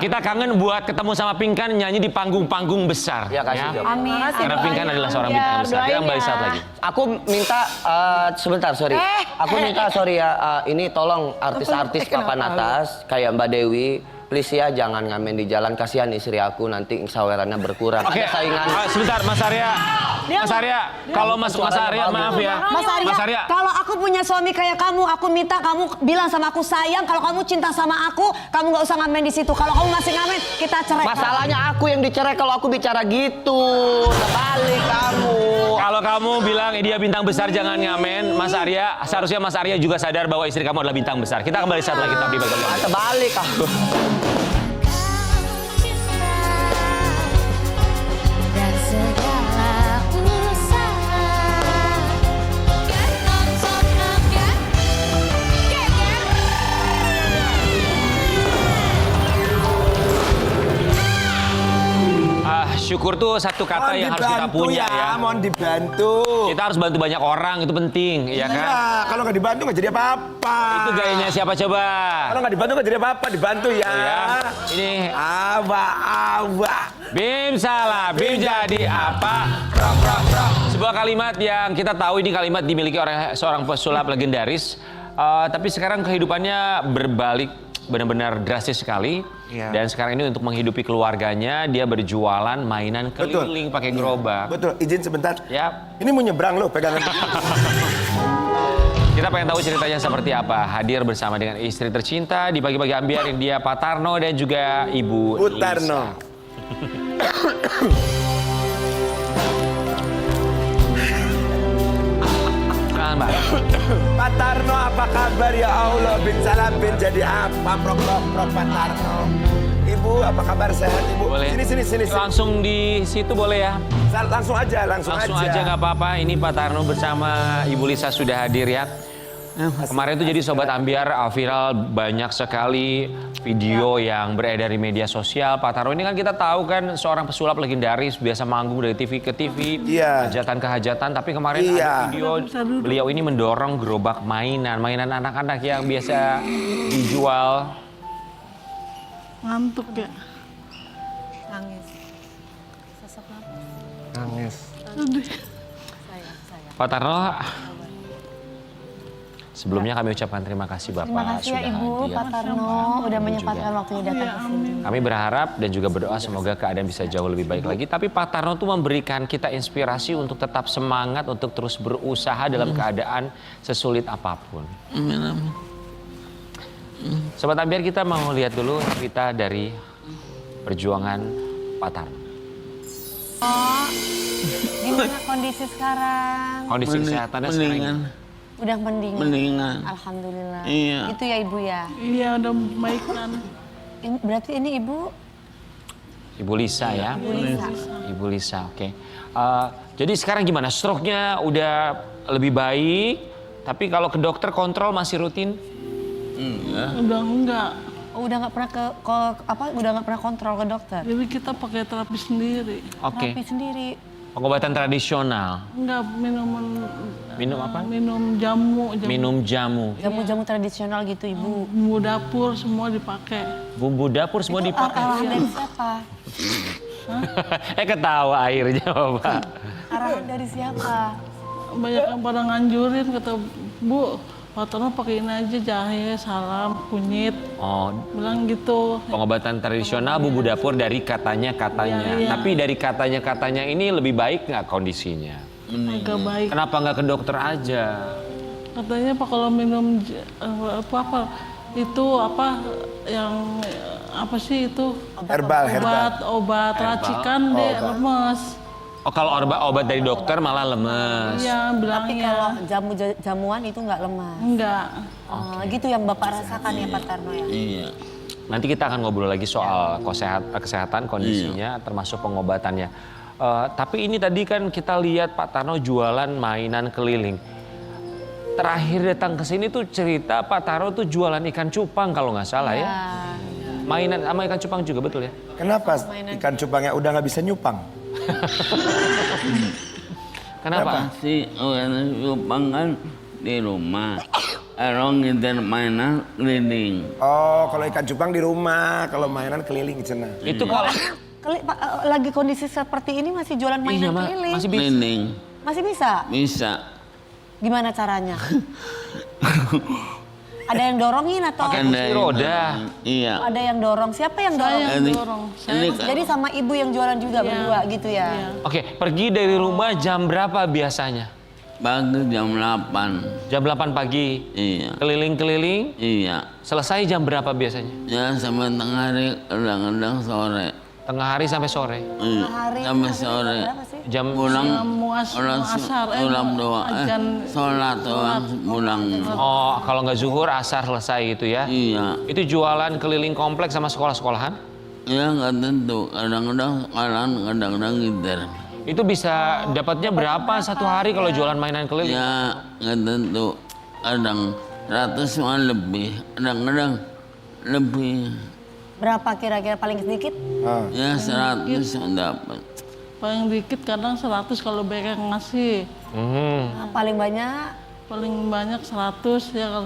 Kita kangen buat ketemu sama Pinkan nyanyi di panggung-panggung besar. Ya kasih job. Amin. Karena Pinkan adalah seorang bintang besar. Kita kembali saat lagi. Aku minta sebentar, sorry. Aku minta sorry ya, ini tolong artis-artis papan atas kayak Mbak Dewi, please ya jangan ngamen di jalan, kasihan istri aku nanti sawerannya berkurang. Oke, Ada saingan. sebentar Mas Arya. Mas Arya, kalau Mas Arya maaf ya. Mas Arya, kalau aku punya suami kayak kamu, aku minta kamu bilang sama aku sayang. Kalau kamu cinta sama aku, kamu nggak usah ngamen di situ. Kalau kamu masih ngamen, kita cerai. Masalahnya aku yang dicerai kalau aku bicara gitu. Terbalik kamu. Kalau kamu bilang dia bintang besar jangan ngamen, Mas Arya, seharusnya Mas Arya juga sadar bahwa istri kamu adalah bintang besar. Kita kembali saat lagi tapi bagaimana? Terbalik aku. Dan segala usaha Syukur tuh satu kata yang harus kita punya ya. Mohon dibantu. Kita harus bantu banyak orang, itu penting, ya kan? Ya, kalau nggak dibantu nggak jadi apa-apa. Itu gayanya siapa coba? Kalau nggak dibantu nggak jadi apa-apa, dibantu ya. Ya, ini Awa. Bim salah, Bim jadi apa? Sebuah kalimat yang kita tahu ini kalimat dimiliki oleh seorang pesulap legendaris. Tapi sekarang kehidupannya berbalik benar-benar drastis sekali. Iya. Dan sekarang ini untuk menghidupi keluarganya, dia berjualan mainan keliling pakai gerobak. Betul, izin sebentar. Yap. Ini mau nyebrang loh, pegangan. Kita pengen tahu ceritanya seperti apa. Hadir bersama dengan istri tercinta di pagi-pagi ambiar India Pak Tarno dan juga Ibu Tarno. Lisa. Mbak. Pak Tarno apa kabar ya Allah? Bin salam bin jadi apa? Prok Pak Tarno. Ibu apa kabar, sehat Ibu? Boleh. Sini. Langsung di situ boleh ya? Langsung aja. Langsung aja nggak apa-apa. Ini Pak Tarno bersama Ibu Lisa sudah hadir ya. Kemarin itu jadi Sobat Ambiar viral banyak sekali video yang beredar di media sosial. Pak Tarno ini kan kita tahu kan seorang pesulap legendaris, biasa manggung dari TV ke TV, Iya. hajatan ke hajatan. Tapi kemarin Iya. ada video beliau ini mendorong gerobak mainan anak-anak yang biasa dijual. Ngantuk ya. Nangis. Pak Tarno, sebelumnya kami ucapkan terima kasih Bapak Terima kasih ya sudah Ibu, hadir. Pak Tarno udah menyempatkan waktunya datang ke sini. Kami berharap dan juga berdoa semoga keadaan bisa jauh lebih baik lagi. Tapi Pak Tarno tuh memberikan kita inspirasi untuk tetap semangat, untuk terus berusaha dalam keadaan sesulit apapun. Sobat Ambiar, kita mau lihat dulu cerita dari perjuangan Pak Tarno. Oh, gimana kondisi sekarang? Kondisi kesehatannya sekarang ini. Udah mendingan? Mendingan. Alhamdulillah. Iya. Itu ya Ibu ya? Iya udah baik kan. Berarti ini Ibu? Ibu Lisa ya? Ibu Lisa. Ibu Lisa, oke. Jadi sekarang gimana? Stroke-nya udah lebih baik, tapi kalau ke dokter kontrol masih rutin? Udah enggak. Oh, udah nggak pernah udah nggak pernah kontrol ke dokter? Jadi kita pakai terapi sendiri. Oke. Terapi sendiri. Pengobatan tradisional. Enggak Minum apa? minum jamu. Minum jamu. Jamu-jamu tradisional gitu Ibu. Bumbu dapur semua dipakai. Bumbu dapur semua dipakai. Arahan dari siapa? Ketawa akhirnya Bapak. Arahan dari siapa? Banyak yang pada nganjurin kata Bu, Pak Tarno pakai ini aja jahe, salam, kunyit. Oh, Bilang gitu. pengobatan tradisional bumbu dapur dari katanya-katanya. Iya. Tapi dari katanya-katanya ini lebih baik nggak kondisinya? Agak baik. Kenapa nggak ke dokter aja? Katanya Pak kalau minum apa itu apa yang apa sih itu Herbal. obat racikan deh lemes. Oh, kalau obat dari dokter malah lemes. Iya Tapi bilangnya. kalau jamuan itu nggak lemah. Enggak. Gitu yang Bapak rasakan ya Pak Tarno ya? Iya. Nanti kita akan ngobrol lagi soal kesehatan kondisinya, termasuk pengobatannya. Tapi ini tadi kan kita lihat Pak Tarno jualan mainan keliling. Terakhir datang ke sini tuh cerita Pak Tarno tuh jualan ikan cupang kalau nggak salah ya. Mainan sama ikan cupang juga betul ya? Kenapa ikan cupangnya udah nggak bisa nyupang? Kenapa? Pasti orang Jepang kan di rumah. Orang nginter mainan keliling. Oh, kalau ikan cupang di rumah, kalau mainan keliling cina. Itu kalau Pak, lagi kondisi seperti ini masih jualan mainan keliling? masih bisa. Keliling. Masih bisa? Bisa. Gimana caranya? Ada yang dorongin atau Pakai kursi roda. Iya. ada yang dorong? Siapa yang dorong? Yang Ini, dorong. ini kan Jadi sama ibu yang jualan juga berdua gitu ya? Oke, pergi dari rumah jam berapa biasanya? pagi jam 8. Jam 8 pagi. Iya. Keliling-keliling, Iya. selesai jam berapa biasanya? Ya sampai tengah hari, kadang-kadang sore. Tengah hari sampai sore. Iya. Hari Sampai sore. berapa sih? Jam Pulang, Muasar, pulang doa. Sholat doang, pulang. Oh, kalau nggak zuhur, asar selesai gitu ya? Iya. Itu jualan keliling kompleks sama sekolah-sekolahan? Ya nggak tentu. Kadang-kadang kalan, kadang-kadang ngider. Itu bisa dapatnya berapa satu hari kalau jualan mainan keliling? Ya nggak tentu. Kadang 100 mah lebih. Kadang-kadang lebih. Berapa kira-kira paling sedikit? Ya 100 dapat. Paling dikit kadang 100 kalau banyak yang ngasih. Paling banyak? Paling banyak 100 ya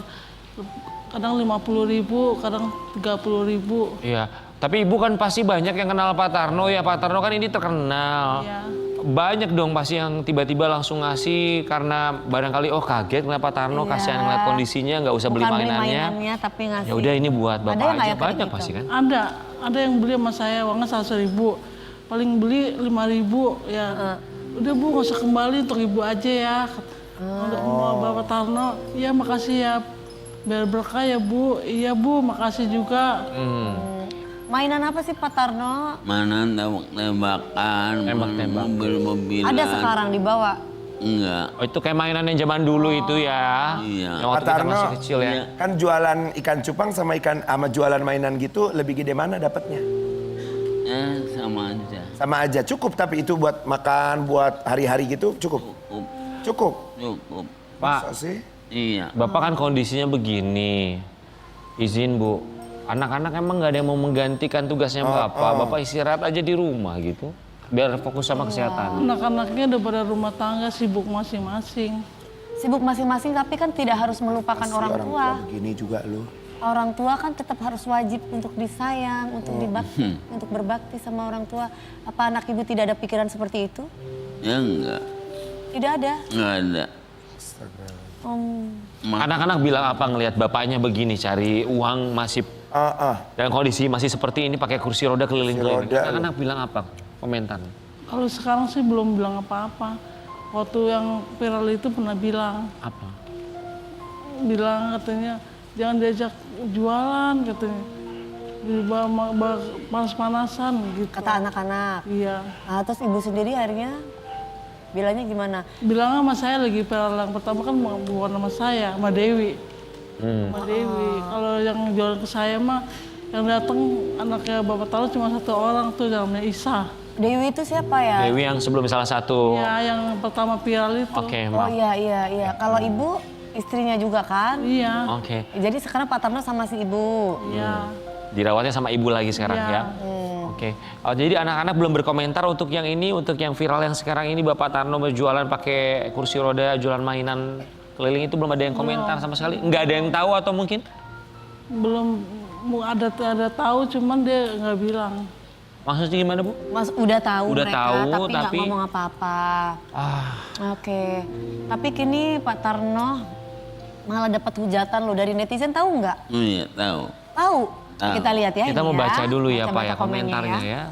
kadang 50.000, kadang 30.000. Iya, tapi ibu kan pasti banyak yang kenal Pak Tarno ya. Pak Tarno kan ini terkenal. Iya. Banyak dong pasti yang tiba-tiba langsung ngasih karena barangkali oh kaget ngeliat Pak Tarno, Iya. kasihan ngeliat kondisinya, nggak usah beli Bukan beli mainannya. mainannya tapi ngasih. Ya udah ini buat Ada bapak yang nggak aja, yang kayak banyak gitu? pasti kan. Ada yang beli sama saya uangnya 100.000. Paling beli 5.000 ya. Udah Bu nggak usah kembali untuk ibu aja ya. Untuk Bapak Tarno, iya makasih ya. Biar berkah ya Bu. Iya Bu, makasih juga. Mainan apa sih Pak Tarno? Mana tembak-tembakan, Tembak-tembak. mobil-mobilan. Ada sekarang dibawa? Enggak. Oh itu kayak mainan yang zaman dulu itu ya. Iya. Yang waktu Pak kita Tarno, masih kecil ya. Kan jualan ikan cupang sama jualan mainan gitu lebih gede mana dapatnya? Sama aja. Sama aja cukup tapi itu buat makan, buat hari-hari gitu cukup. Cukup. Cukup. Cukup. Pak, Masa sih? Iya. Bapak kan kondisinya begini. Izin Bu, anak-anak emang nggak ada yang mau menggantikan tugasnya Bapak. Bapak istirahat aja di rumah gitu. Biar fokus sama kesehatan. Anak-anaknya udah pada rumah tangga sibuk masing-masing. Sibuk masing-masing tapi kan tidak harus melupakan Si orang tua. begini juga lu. Orang tua kan tetap harus wajib untuk disayang, untuk dibakti, untuk berbakti sama orang tua. Apa anak ibu tidak ada pikiran seperti itu? Ya enggak. Tidak ada. Enggak ada. Anak-anak bilang apa ngelihat bapaknya begini cari uang masih dalam kondisi masih seperti ini pakai kursi roda keliling-keliling. roda, Anak-anak bilang apa? Komentar. Kalau sekarang sih belum bilang apa-apa. Waktu yang viral itu pernah bilang. Apa? Bilang katanya jangan diajak jualan katanya. Panas-panasan gitu. Kata anak-anak. Iya. Nah, terus ibu sendiri akhirnya bilangnya gimana? Bilangnya sama saya lagi pelelang pertama kan bukan sama saya, sama Dewi. Sama Dewi. Kalau yang jualan ke saya mah yang datang anaknya Bapak Tarno cuma 1 orang tuh namanya Isa. Dewi itu siapa ya? Dewi yang sebelum salah satu. Ya yang pertama viral itu. Oke, Oh maaf. iya. Kalau ibu istrinya juga kan? Iya. Oke. Jadi sekarang Pak Tarno sama si ibu. Iya. Dirawatnya sama ibu lagi sekarang Iya. ya. Oke. Oh, jadi anak-anak belum berkomentar untuk yang ini, untuk yang viral yang sekarang ini Bapak Tarno berjualan pakai kursi roda, jualan mainan keliling itu belum ada yang komentar sama sekali. Nggak ada yang tahu atau mungkin? Belum ada tahu cuman dia nggak bilang. Maksudnya gimana, Bu? Mas udah tahu Udah mereka, tahu, tapi nggak tapi- ngomong apa-apa. Ah, Oke. Tapi kini Pak Tarno malah dapat hujatan loh dari netizen, tahu nggak? Iya, tahu. Tahu. Tahu. Kita lihat ya. kita ini mau baca dulu ya, Pak Baca-baca ya, komentarnya ya.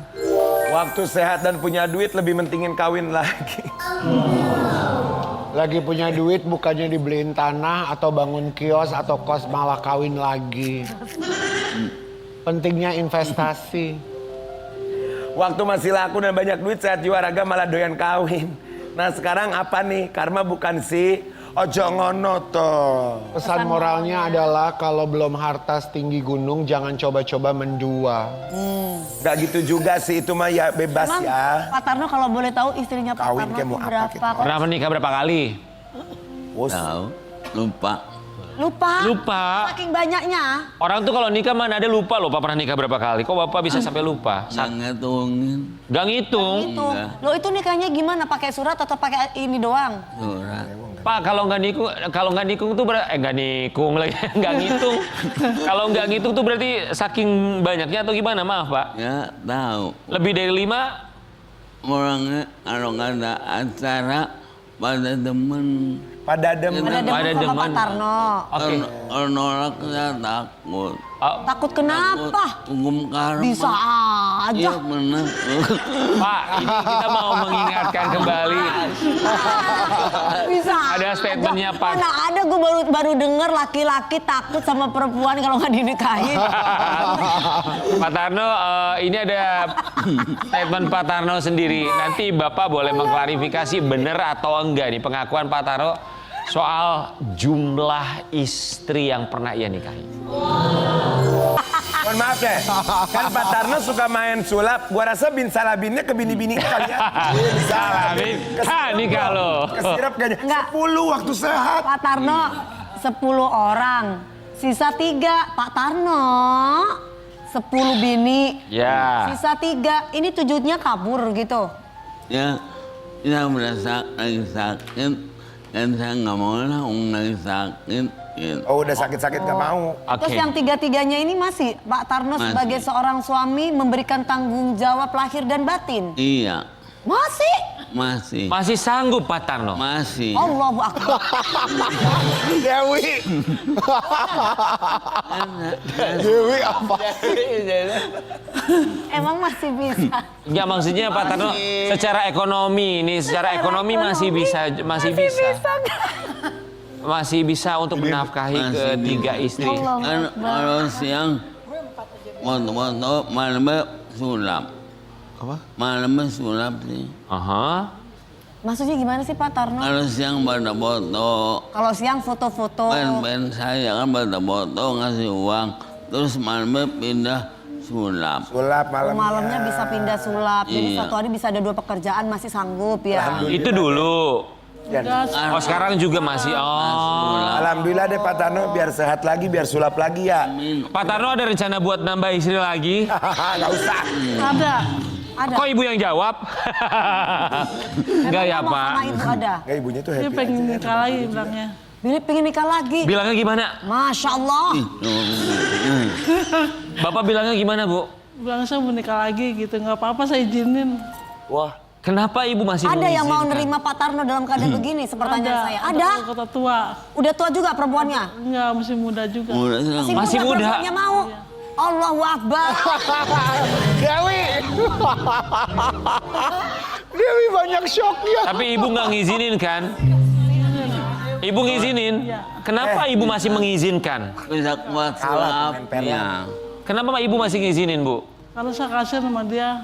Waktu sehat dan punya duit lebih mentingin kawin lagi. Lagi punya duit bukannya dibeliin tanah atau bangun kios atau kos malah kawin lagi. Pentingnya investasi. Waktu masih laku dan banyak duit sehat jiwa raga malah doyan kawin. Nah sekarang apa nih? Karma bukan si ojo ngono toh. Pesan moralnya adalah kalau belum harta setinggi gunung jangan coba-coba mendua. Gak gitu juga sih, itu mah ya bebas Emang ya. Pak Tarno kalau boleh tahu istrinya Pak Kawin Tarno kayak mau tuh apa berapa? gitu. Pernah menikah berapa kali? Bos. Tahu. Lupa. Lupa. Lupa. Saking banyaknya. Orang tuh kalau nikah mana ada lupa loh, Pak pernah nikah berapa kali. Kok Bapak bisa sampai lupa? Jangan ngitungin Gak ngitung. Itu. Lo itu nikahnya gimana? Pakai surat atau pakai ini doang? surat. Pak kalau nggak nikung tuh nggak nikung lagi, nggak ngitung. Kalau nggak ngitung tuh berarti saking banyaknya atau gimana? Maaf Pak. Ya, tahu. Lebih dari 5? Orangnya kalau nggak ada acara pada demen. Pada demen. Ada Pada demen sama Pak demen. Tarno. Oke. Kalau nolak saya takut. Oh, Takut kenapa? Hukum karma. Bisa Iya aja. benar. Pak, ini kita mau mengingatkan kembali. Bisa. Ada statementnya, aja. Pak. Mana ada gue baru denger laki-laki takut sama perempuan kalau nggak dinikahin. Pak Tarno, ini ada statement Pak Tarno sendiri. Nanti Bapak boleh mengklarifikasi benar atau enggak nih pengakuan Pak Tarno soal jumlah istri yang pernah ia nikahi. Mohon maaf ya, kan Pak Tarno suka main sulap. Gua rasa bin salabinnya ke bini-bini kalian. Salabin? Ha, ini kalau. Kesirap kayaknya. Enggak. 10 waktu sehat. Pak Tarno 10 orang, sisa 3 Pak Tarno 10 bini, Ya. sisa 3. Ini tujuannya kabur gitu. Ya, saya merasa lagi sakit. Dan saya nggak mau lah lagi sakit. Gitu. Oh udah sakit-sakit gak mau. Terus Oke. yang 3-3-nya ini masih Pak Tarno Masih. sebagai seorang suami memberikan tanggung jawab lahir dan batin. Iya, Masih? masih. Masih sanggup Pak Tarno? Masih. Allahu Akbar. Dewi. Dewi apa? Emang masih bisa. Ya maksudnya Pak Tarno secara ekonomi ini, secara ekonomi masih bisa. Masih bisa untuk menafkahi Masih ketiga istri. Kan kalau siang foto-foto malamnya sulap. Apa? Malamnya sulap sih. Aha. Maksudnya gimana sih Pak Tarno? Kalau siang pada foto, Kalau siang foto-foto. band saya kan pada foto ngasih uang, terus malamnya pindah sulap. Sulap malamnya. Malamnya bisa pindah sulap. Jadi Iya. satu hari bisa ada 2 pekerjaan, masih sanggup ya. Itu dulu. Enggak, Oh sekarang juga masih. Oh. Alhamdulillah deh Pak Tarno biar sehat lagi, biar sulap lagi ya. Pak Tarno ada rencana buat nambah istri lagi? Gak usah. Ada. Ada. Kok ibu yang jawab? Enggak ya Emang Pak. sama itu ada. Gak ibunya tuh dia happy pengen aja. nikah lagi bilangnya. Billy pengen nikah lagi. Bilangnya gimana? Masya Allah. Bapak bilangnya gimana Bu? Bilang saya mau nikah lagi gitu, nggak apa-apa saya izinin. Wah. Kenapa ibu masih Ada yang mau mengizinkan? nerima Pak Tarno dalam keadaan begini? Sepertanyaan saya. Ada? Kota tua. Udah tua juga perempuannya? Enggak, masih muda juga. Mudah sih. Masih muda. Perempuannya mau? Allahu Akbar. Dewi. Dewi banyak shocknya. Tapi ibu nggak ngizinin kan? Ibu ngizinin? Iya. Kenapa ibu masih mengizinkan? Bisa kuat Kalah sulap. pemain Ya. Kenapa ibu masih ngizinin, Bu? Karena saya kasihan sama dia.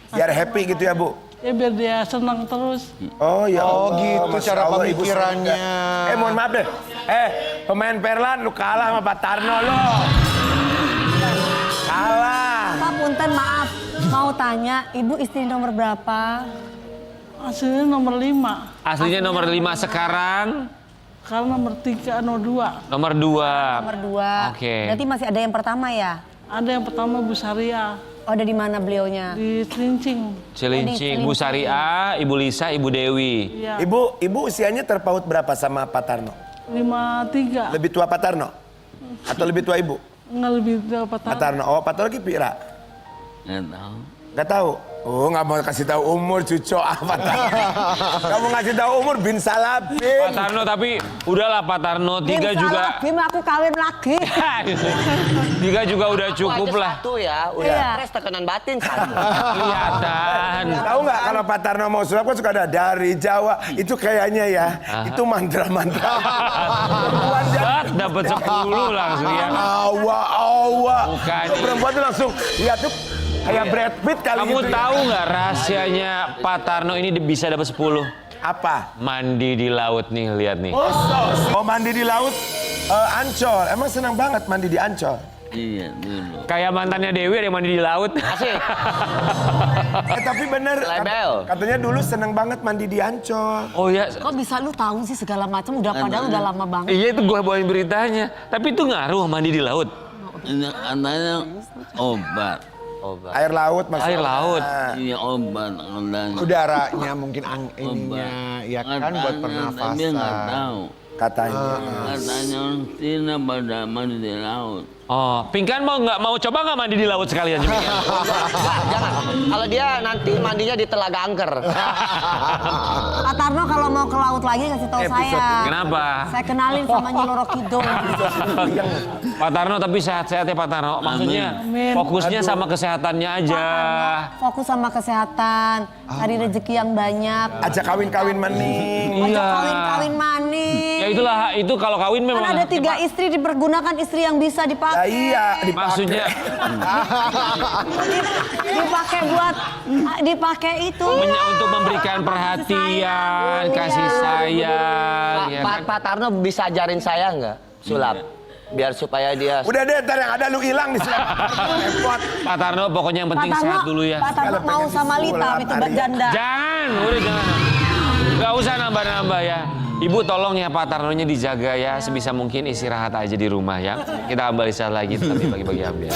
Biar happy gitu ya Bu. Ya biar dia senang terus. Oh ya Oh, Allah, gitu Masya cara Allah, Ibu pemikirannya. surga. Mohon maaf deh. Pemain Perlan lu kalah sama Pak Tarno lo. Kalah. Pak Punten maaf, mau tanya ibu istri nomor berapa? Aslinya nomor 5. Aslinya nomor 5 sekarang Karena nomor 3, nomor 2. nomor 2. Nomor 2. Oke. Berarti masih ada yang pertama ya? Ada yang pertama Bu Saria Oh, ada di mana beliaunya? di Cilincing. Cilincing, Bu Saria, Ibu Lisa, Ibu Dewi. Iya. Ibu usianya terpaut berapa sama Pak Tarno? 53. Lebih tua Pak Tarno? Atau lebih tua Ibu? Nggak lebih berapa Pak tahun. Tarno. Oh, Pak Tarno ki pira? Nggak tahu. Gak tahu. Oh, nggak mau kasih tahu umur cucu apa? Kamu ngasih tahu umur bin Pak Salabin. Tarno, tapi udahlah Pak Tarno, 3 juga. Bim, aku kawin lagi. 3 juga udah cukup Aja lah. satu ya, udah Iya. stres tekanan batin satu. Kelihatan. Tahu nggak kalau Pak Tarno mau sulap kan suka ada dari Jawa. Itu kayaknya ya, itu mantra-mantra. Perempuan Bet, dapat 10 langsung ya. awa. Bukan. Itu perempuan tuh langsung, lihat tuh kayak Brad Pitt kali Kamu gitu ya. tahu nggak rahasianya Pak Tarno ini bisa dapat 10? Apa? Mandi di laut nih, lihat nih. Oh, mandi di laut Ancol. Emang senang banget mandi di Ancol. Iya dulu. Kayak mantannya Dewi ada yang mandi di laut. Asik. Tapi bener, Label. katanya dulu senang banget mandi di Ancol. Oh ya, Kok bisa lu tahu sih segala macam udah padahal udah lama banget. iya itu gua bawain beritanya. Tapi itu ngaruh mandi di laut. Ini katanya obat. Obat. Air laut maksudnya. Air laut. Iya obat katanya. Udaranya mungkin ininya, ya kan buat pernafasan. Tapi nggak tahu. Katanya. Katanya orang Cina pada mandi di laut. Oh, Pingkan mau coba nggak mandi di laut sekalian? Pingkan? Enggak, jangan. Kalau dia nanti mandinya di Telaga Angker. Pak Tarno kalau mau ke laut lagi kasih tahu saya. Kenapa? Saya kenalin sama Nyi Loro Kidul. Pak Tarno tapi sehat-sehat ya Pak Tarno. Maksudnya Amin. fokusnya sama kesehatannya aja. Fokus sama kesehatan, cari rezeki yang banyak. Ajak kawin-kawin mening. Ojo Iya. kawin-kawin manis. Ya itulah, itu kalau kawin memang. Kan ada 3 istri, dipergunakan istri yang bisa Ya dipakai. iya, dipakai. Maksudnya Dipakai itu. untuk memberikan perhatian, kasih sayang. Ya kan? Pak Tarno bisa ajarin saya nggak sulap? Biar supaya dia Udah deh, ntar yang ada lu hilang di selap. Repot. Pak Tarno pokoknya yang penting sehat dulu ya. Pak Tarno Kalau mau pengen sama Lita, disulap, itu Ari. janda. Jangan, udah jangan. Gak usah nambah-nambah ya. Ibu tolong ya Pak Tarnonya dijaga ya. Sebisa mungkin istirahat aja di rumah ya. Kita kembali saat lagi tapi bagi-bagi update.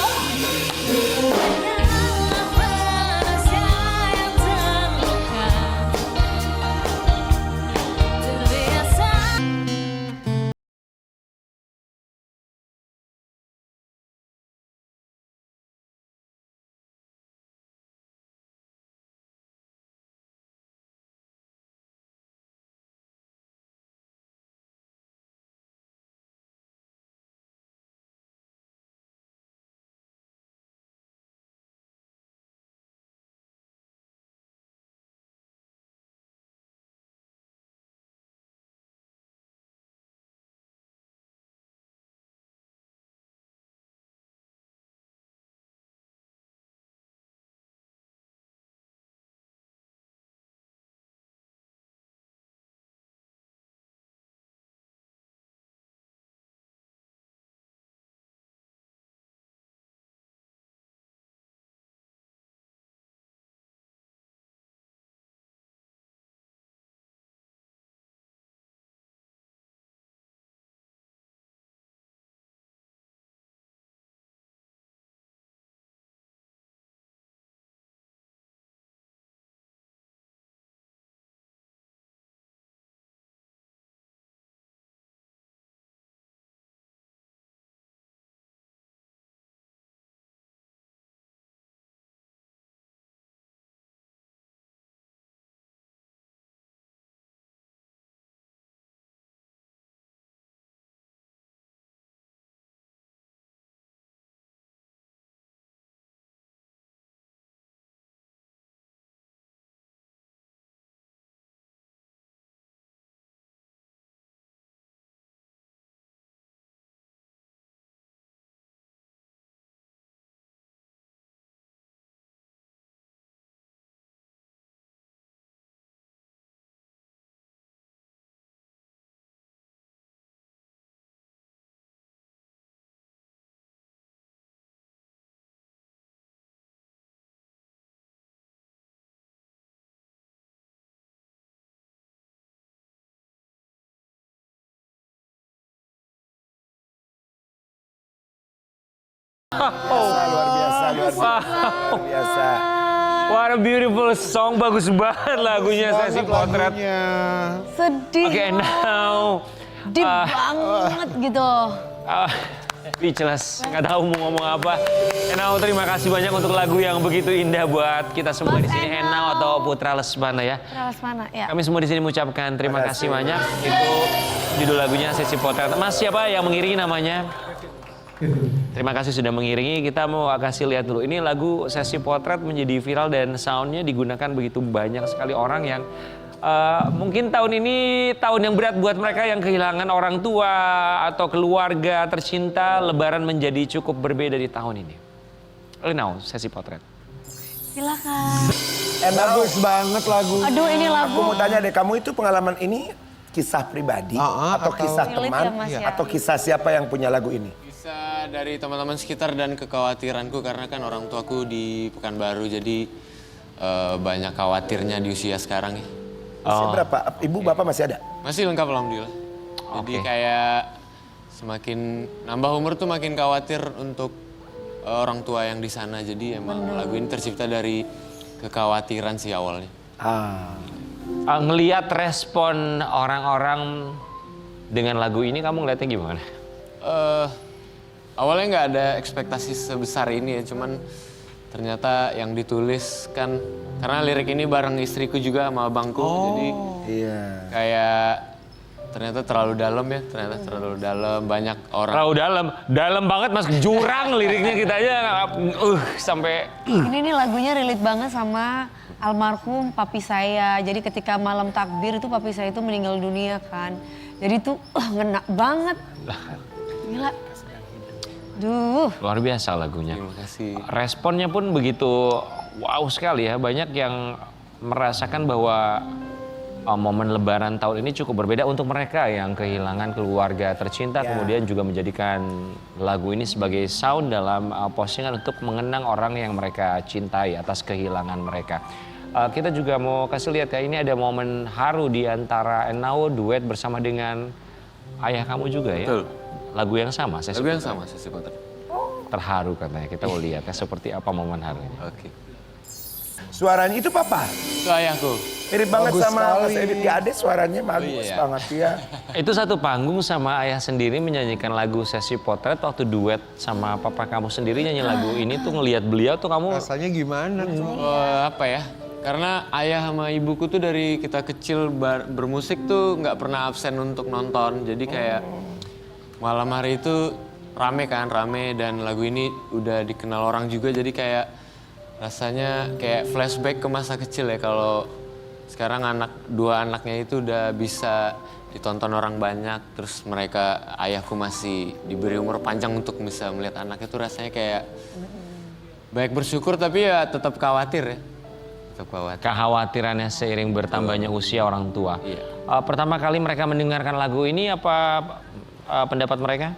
Luar biasa, luar biasa. What a beautiful song, bagus banget lagunya Sesi Potret. Sedih. Oke, now Deep banget gitu. Speechless, nggak tahu mau ngomong apa. Enau, terima kasih banyak untuk lagu yang begitu indah buat kita semua di sini. Enau atau Putra Lesmana ya. Terus mana? Ya. Kami semua di sini mengucapkan terima kasih banyak. Itu judul lagunya Sesi Potret. Mas siapa yang mengiringi namanya? Terima kasih sudah mengiringi. Kita mau kasih lihat dulu. Ini lagu Sesi Potret menjadi viral dan soundnya digunakan begitu banyak sekali orang yang mungkin tahun ini tahun yang berat buat mereka yang kehilangan orang tua atau keluarga tercinta. Lebaran menjadi cukup berbeda di tahun ini. Now, Sesi Potret. Silakan. Bagus banget lagu. Aduh, ini lagu. Aku mau tanya deh, kamu itu pengalaman ini kisah pribadi atau kisah Relate teman ya, Mas, ya? atau kisah siapa yang punya lagu ini? Bisa dari teman-teman sekitar dan kekhawatiranku karena kan orang tuaku di Pekanbaru jadi banyak khawatirnya di usia sekarang ya. Usia berapa? Ibu bapak masih ada? Masih lengkap alhamdulillah. Jadi kayak semakin nambah umur tuh makin khawatir untuk orang tua yang di sana. Jadi emang lagu ini tercipta dari kekhawatiran sih awalnya. Ngelihat respon orang-orang dengan lagu ini, kamu ngeliatnya gimana? Awalnya nggak ada ekspektasi sebesar ini ya, cuman ternyata yang ditulis kan karena lirik ini bareng istriku juga sama abangku, jadi kayak ternyata terlalu dalam ya, terlalu dalam, banyak orang. Terlalu dalam banget mas, jurang liriknya kita aja sampai. Ini nih lagunya relate banget sama almarhum papi saya. Jadi ketika malam takbir itu papi saya itu meninggal dunia kan. Jadi tuh ngena banget. Gila. Duh. Luar biasa lagunya. Terima kasih. Responnya pun begitu wow sekali ya. Banyak yang merasakan bahwa momen Lebaran tahun ini cukup berbeda untuk mereka yang kehilangan keluarga tercinta. Kemudian juga menjadikan lagu ini sebagai sound dalam postingan untuk mengenang orang yang mereka cintai atas kehilangan mereka. Kita juga mau kasih lihat ya, ini ada momen haru di antara Enau duet bersama dengan ayah kamu juga ya. Betul. Lagu yang sama, Lagu yang sama, Sesi Potret. terharu katanya. Kita mau lihat ya seperti apa momen hari ini. Oke. Suaranya itu papa? Itu ayahku. Mirip banget Bagus sama sekali. Mas Edit Gade, suaranya bagus iya. banget ya. Itu satu panggung sama ayah sendiri menyanyikan lagu Sesi Potret, waktu duet sama papa kamu sendiri nyanyi lagu ini tuh ngelihat beliau tuh kamu Rasanya gimana tuh? Apa ya? Karena ayah sama ibuku tuh dari kita kecil bermusik tuh nggak pernah absen untuk nonton. Jadi kayak malam hari itu rame dan lagu ini udah dikenal orang juga. Jadi kayak rasanya kayak flashback ke masa kecil ya, kalau sekarang dua anaknya itu udah bisa ditonton orang banyak, terus mereka, ayahku masih diberi umur panjang untuk bisa melihat anaknya, itu rasanya kayak baik bersyukur tapi ya tetap khawatir ya. Tetap khawatir. kekhawatirannya seiring bertambahnya usia orang tua. Iya. Pertama kali mereka mendengarkan lagu ini apa pendapat mereka?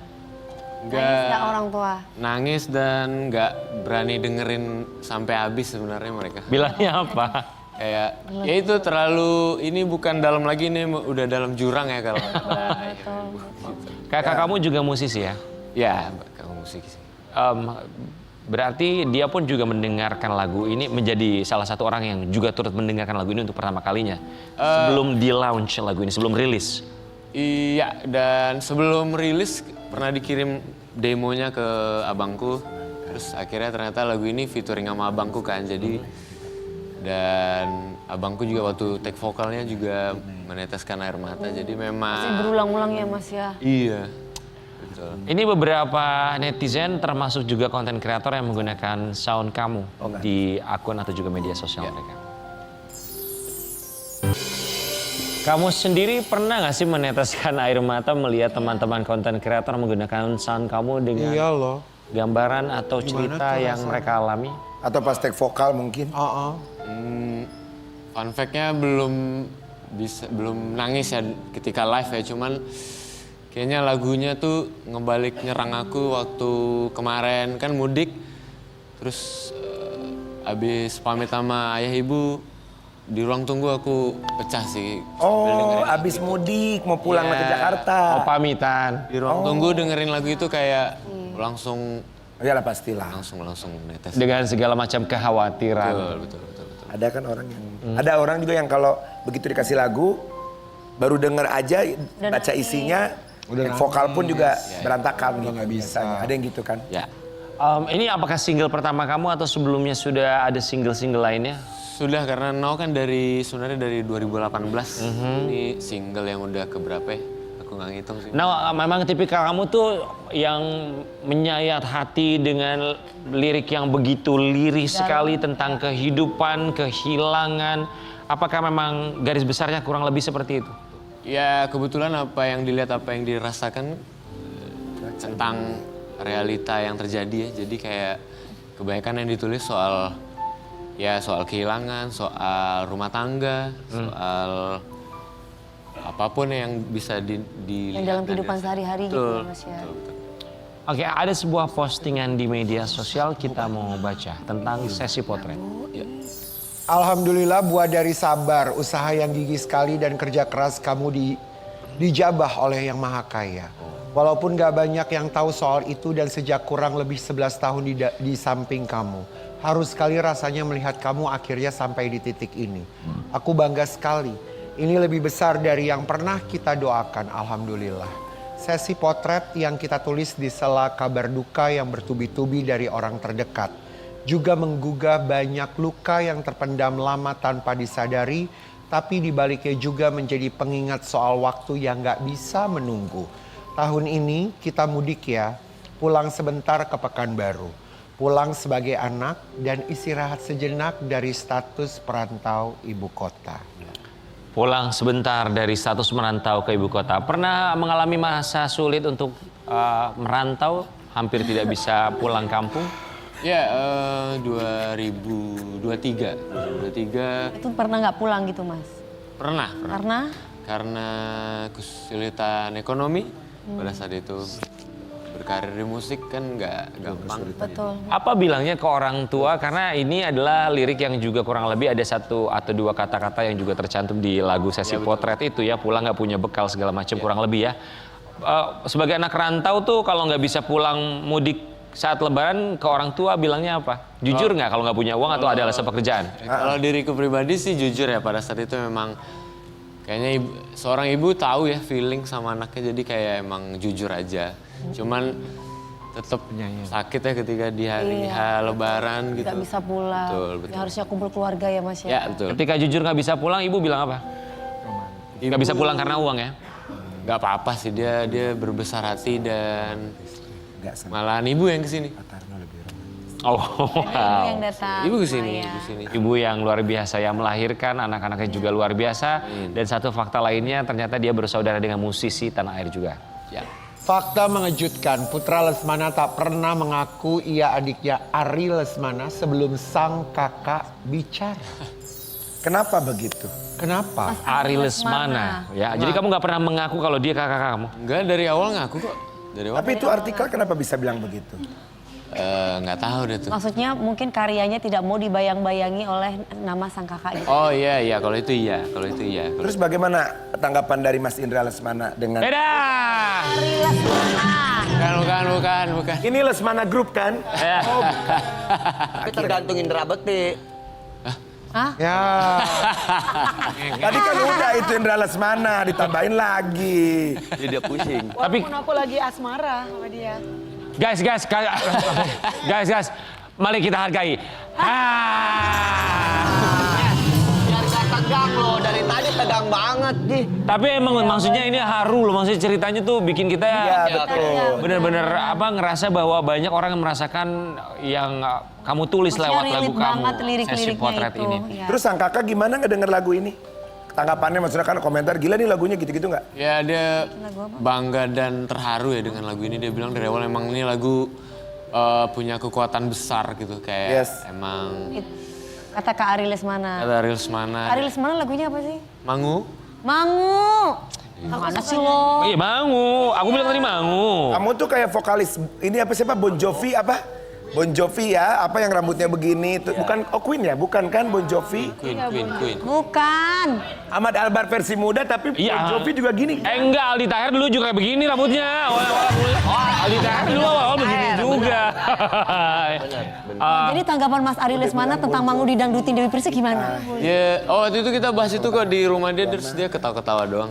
Nggak orang tua. Nangis dan nggak berani dengerin sampai habis sebenarnya mereka. Bilangnya apa? Kayak ya itu terlalu, ini bukan dalam lagi, ini udah dalam jurang ya kalau. Kakak kamu juga musisi ya? Ya, kamu musik sih. Berarti dia pun juga mendengarkan lagu ini, menjadi salah satu orang yang juga turut mendengarkan lagu ini untuk pertama kalinya. Sebelum di launch lagu ini, sebelum rilis. Iya, dan sebelum rilis pernah dikirim demonya ke abangku. Terus akhirnya ternyata lagu ini featuring sama abangku kan. Jadi dan abangku juga waktu take vokalnya juga meneteskan air mata. Jadi memang Masih berulang-ulang ya Mas ya. iya. Betul. Ini beberapa netizen termasuk juga konten kreator yang menggunakan sound kamu di akun atau juga media sosial mereka. Kamu sendiri pernah nggak sih meneteskan air mata melihat teman-teman konten kreator menggunakan sound kamu dengan Iya loh. gambaran atau cerita yang mereka alami? Atau pas take vokal mungkin? Fun fact-nya belum nangis ya ketika live ya, cuman kayaknya lagunya tuh ngebalik nyerang aku waktu kemarin kan mudik, terus abis pamit sama ayah ibu di ruang tunggu aku pecah sih. Oh, abis mudik mau pulang ke Jakarta. Oh, pamitan. Di ruang tunggu dengerin lagu itu kayak langsung Iyalah pastilah. langsung netes. Dengan segala macam kekhawatiran. Betul. Ada kan orang yang ada orang juga yang kalau begitu dikasih lagu baru denger aja baca isinya yang vokal pun juga berantakan gitu. Nggak bisa. Biasanya. Ada yang gitu kan. Ya. Ini apakah single pertama kamu atau sebelumnya sudah ada single-single lainnya? Sudah, karena Now kan sebenarnya dari 2018. Ini single yang udah keberapa ya? Aku nggak ngitung sih. Nah, memang tipikal kamu tuh yang menyayat hati dengan lirik yang begitu liris sekali tentang kehidupan, kehilangan. Apakah memang garis besarnya kurang lebih seperti itu? Ya kebetulan apa yang dilihat, apa yang dirasakan tentang realita yang terjadi ya. Jadi kayak kebanyakan yang ditulis soal kehilangan, soal rumah tangga, soal apapun yang bisa dilihat. Yang dalam kehidupan sehari-hari gitu ya, Mas ya. Oke, ada sebuah postingan di media sosial kita mau baca tentang sesi potret. Alhamdulillah buah dari sabar, usaha yang gigih sekali dan kerja keras kamu dijabah oleh Yang Maha Kaya. Walaupun gak banyak yang tahu soal itu dan sejak kurang lebih 11 tahun di samping kamu. Harus sekali rasanya melihat kamu akhirnya sampai di titik ini. Aku bangga sekali. Ini lebih besar dari yang pernah kita doakan, alhamdulillah. Sesi potret yang kita tulis di sela kabar duka yang bertubi-tubi dari orang terdekat. Juga menggugah banyak luka yang terpendam lama tanpa disadari, tapi dibaliknya juga menjadi pengingat soal waktu yang gak bisa menunggu. Tahun ini kita mudik ya, pulang sebentar ke Pekanbaru. Pulang sebagai anak dan istirahat sejenak dari status perantau ibu kota. Pulang sebentar dari status merantau ke ibu kota. Pernah mengalami masa sulit untuk merantau, hampir tidak bisa pulang kampung? Ya 2023. Itu pernah nggak pulang gitu, Mas? Pernah. Karena kesulitan ekonomi pada saat itu. Berkarir di musik kan nggak gampang. Betul. Apa bilangnya ke orang tua? Karena ini adalah lirik yang juga kurang lebih ada satu atau dua kata-kata yang juga tercantum di lagu sesi potret itu ya. Pulang nggak punya bekal segala macam kurang lebih ya. Sebagai anak rantau tuh kalau nggak bisa pulang mudik saat lebaran ke orang tua bilangnya apa? Jujur nggak kalau nggak punya uang atau ada alasan pekerjaan? Kalau diriku pribadi sih jujur ya, pada saat itu memang kayaknya seorang ibu tahu ya feeling sama anaknya, jadi kayak emang jujur aja. Cuman tetap sakit ya ketika di hari lebaran gitu. Nggak bisa pulang. Betul. Ya, harusnya kumpul keluarga ya, Mas ya. Ya betul. Ketika jujur nggak bisa pulang, ibu bilang apa? Nggak bisa pulang karena uang ya? Nggak apa-apa sih, dia berbesar hati dan malahan ibu yang kesini. Oh, Ibu yang datang. Ibu kesini. Ibu yang luar biasa yang melahirkan, anak-anaknya juga luar biasa. Dan satu fakta lainnya ternyata dia bersaudara dengan musisi tanah air juga. Ya. Fakta mengejutkan, Putra Lesmana tak pernah mengaku ia adiknya Ari Lesmana sebelum sang kakak bicara. Kenapa begitu? Kenapa? Ari Lesmana. Ya, jadi kamu nggak pernah mengaku kalau dia kakak kamu? Enggak, dari awal ngaku kok. Dari awal. Tapi itu artikel kenapa bisa bilang begitu? Nggak tahu deh tuh. Maksudnya mungkin karyanya tidak mau dibayang-bayangi oleh nama sang kakak itu. Oh iya, kalau itu iya. Terus bagaimana tanggapan dari Mas Indra Lesmana dengan... Beda! Bukan. Ini Lesmana Group kan? Tapi tergantung Indra Bekti. Ya, Tadi kan udah itu Indra Lesmana, ditambahin lagi. Jadi dia pusing. Walaupun aku lagi asmara sama dia. Guys, mari kita hargai. Biar gak tegang loh, dari tadi tegang banget nih. Tapi emang maksudnya ini haru loh, maksudnya ceritanya tuh bikin kita Iya, betul. bener-bener ngerasa bahwa banyak orang yang merasakan yang kamu tulis Maksudnya lewat lagu relate kamu, banget sesi lirik-liriknya potret itu. ini. Ya. Terus sang kakak gimana ngedenger lagu ini? Tanggapannya maksudnya kan komentar, gila nih lagunya gitu-gitu nggak? Ya dia bangga dan terharu ya dengan lagu ini. Dia bilang dari awal emang ini lagu punya kekuatan besar gitu. Kayak emang... Kata Kak Ari Lesmana. Kata Ari Lesmana. Ari Lesmana lagunya apa sih? Mangu. Mana sih lo? Iya, Mangu. Aku bilang tadi Mangu. Kamu tuh kayak vokalis, ini apa siapa? Bon Jovi apa? Bon Jovi ya, apa yang rambutnya begini? Bukan, Queen ya? Bukan kan Bon Jovi? Queen. Bukan. Ahmad Albar versi muda tapi Iya. Bon Jovi juga gini. Enggak, Aldi Taher dulu juga kayak begini rambutnya. Aldi Taher dulu awal begini juga. Jadi tanggapan Mas Ari Lesmana tentang Mangu didangdutin Dewi Persik gimana? Ya, waktu itu kita bahas itu kok di rumah dia, terus dia ketawa-ketawa doang.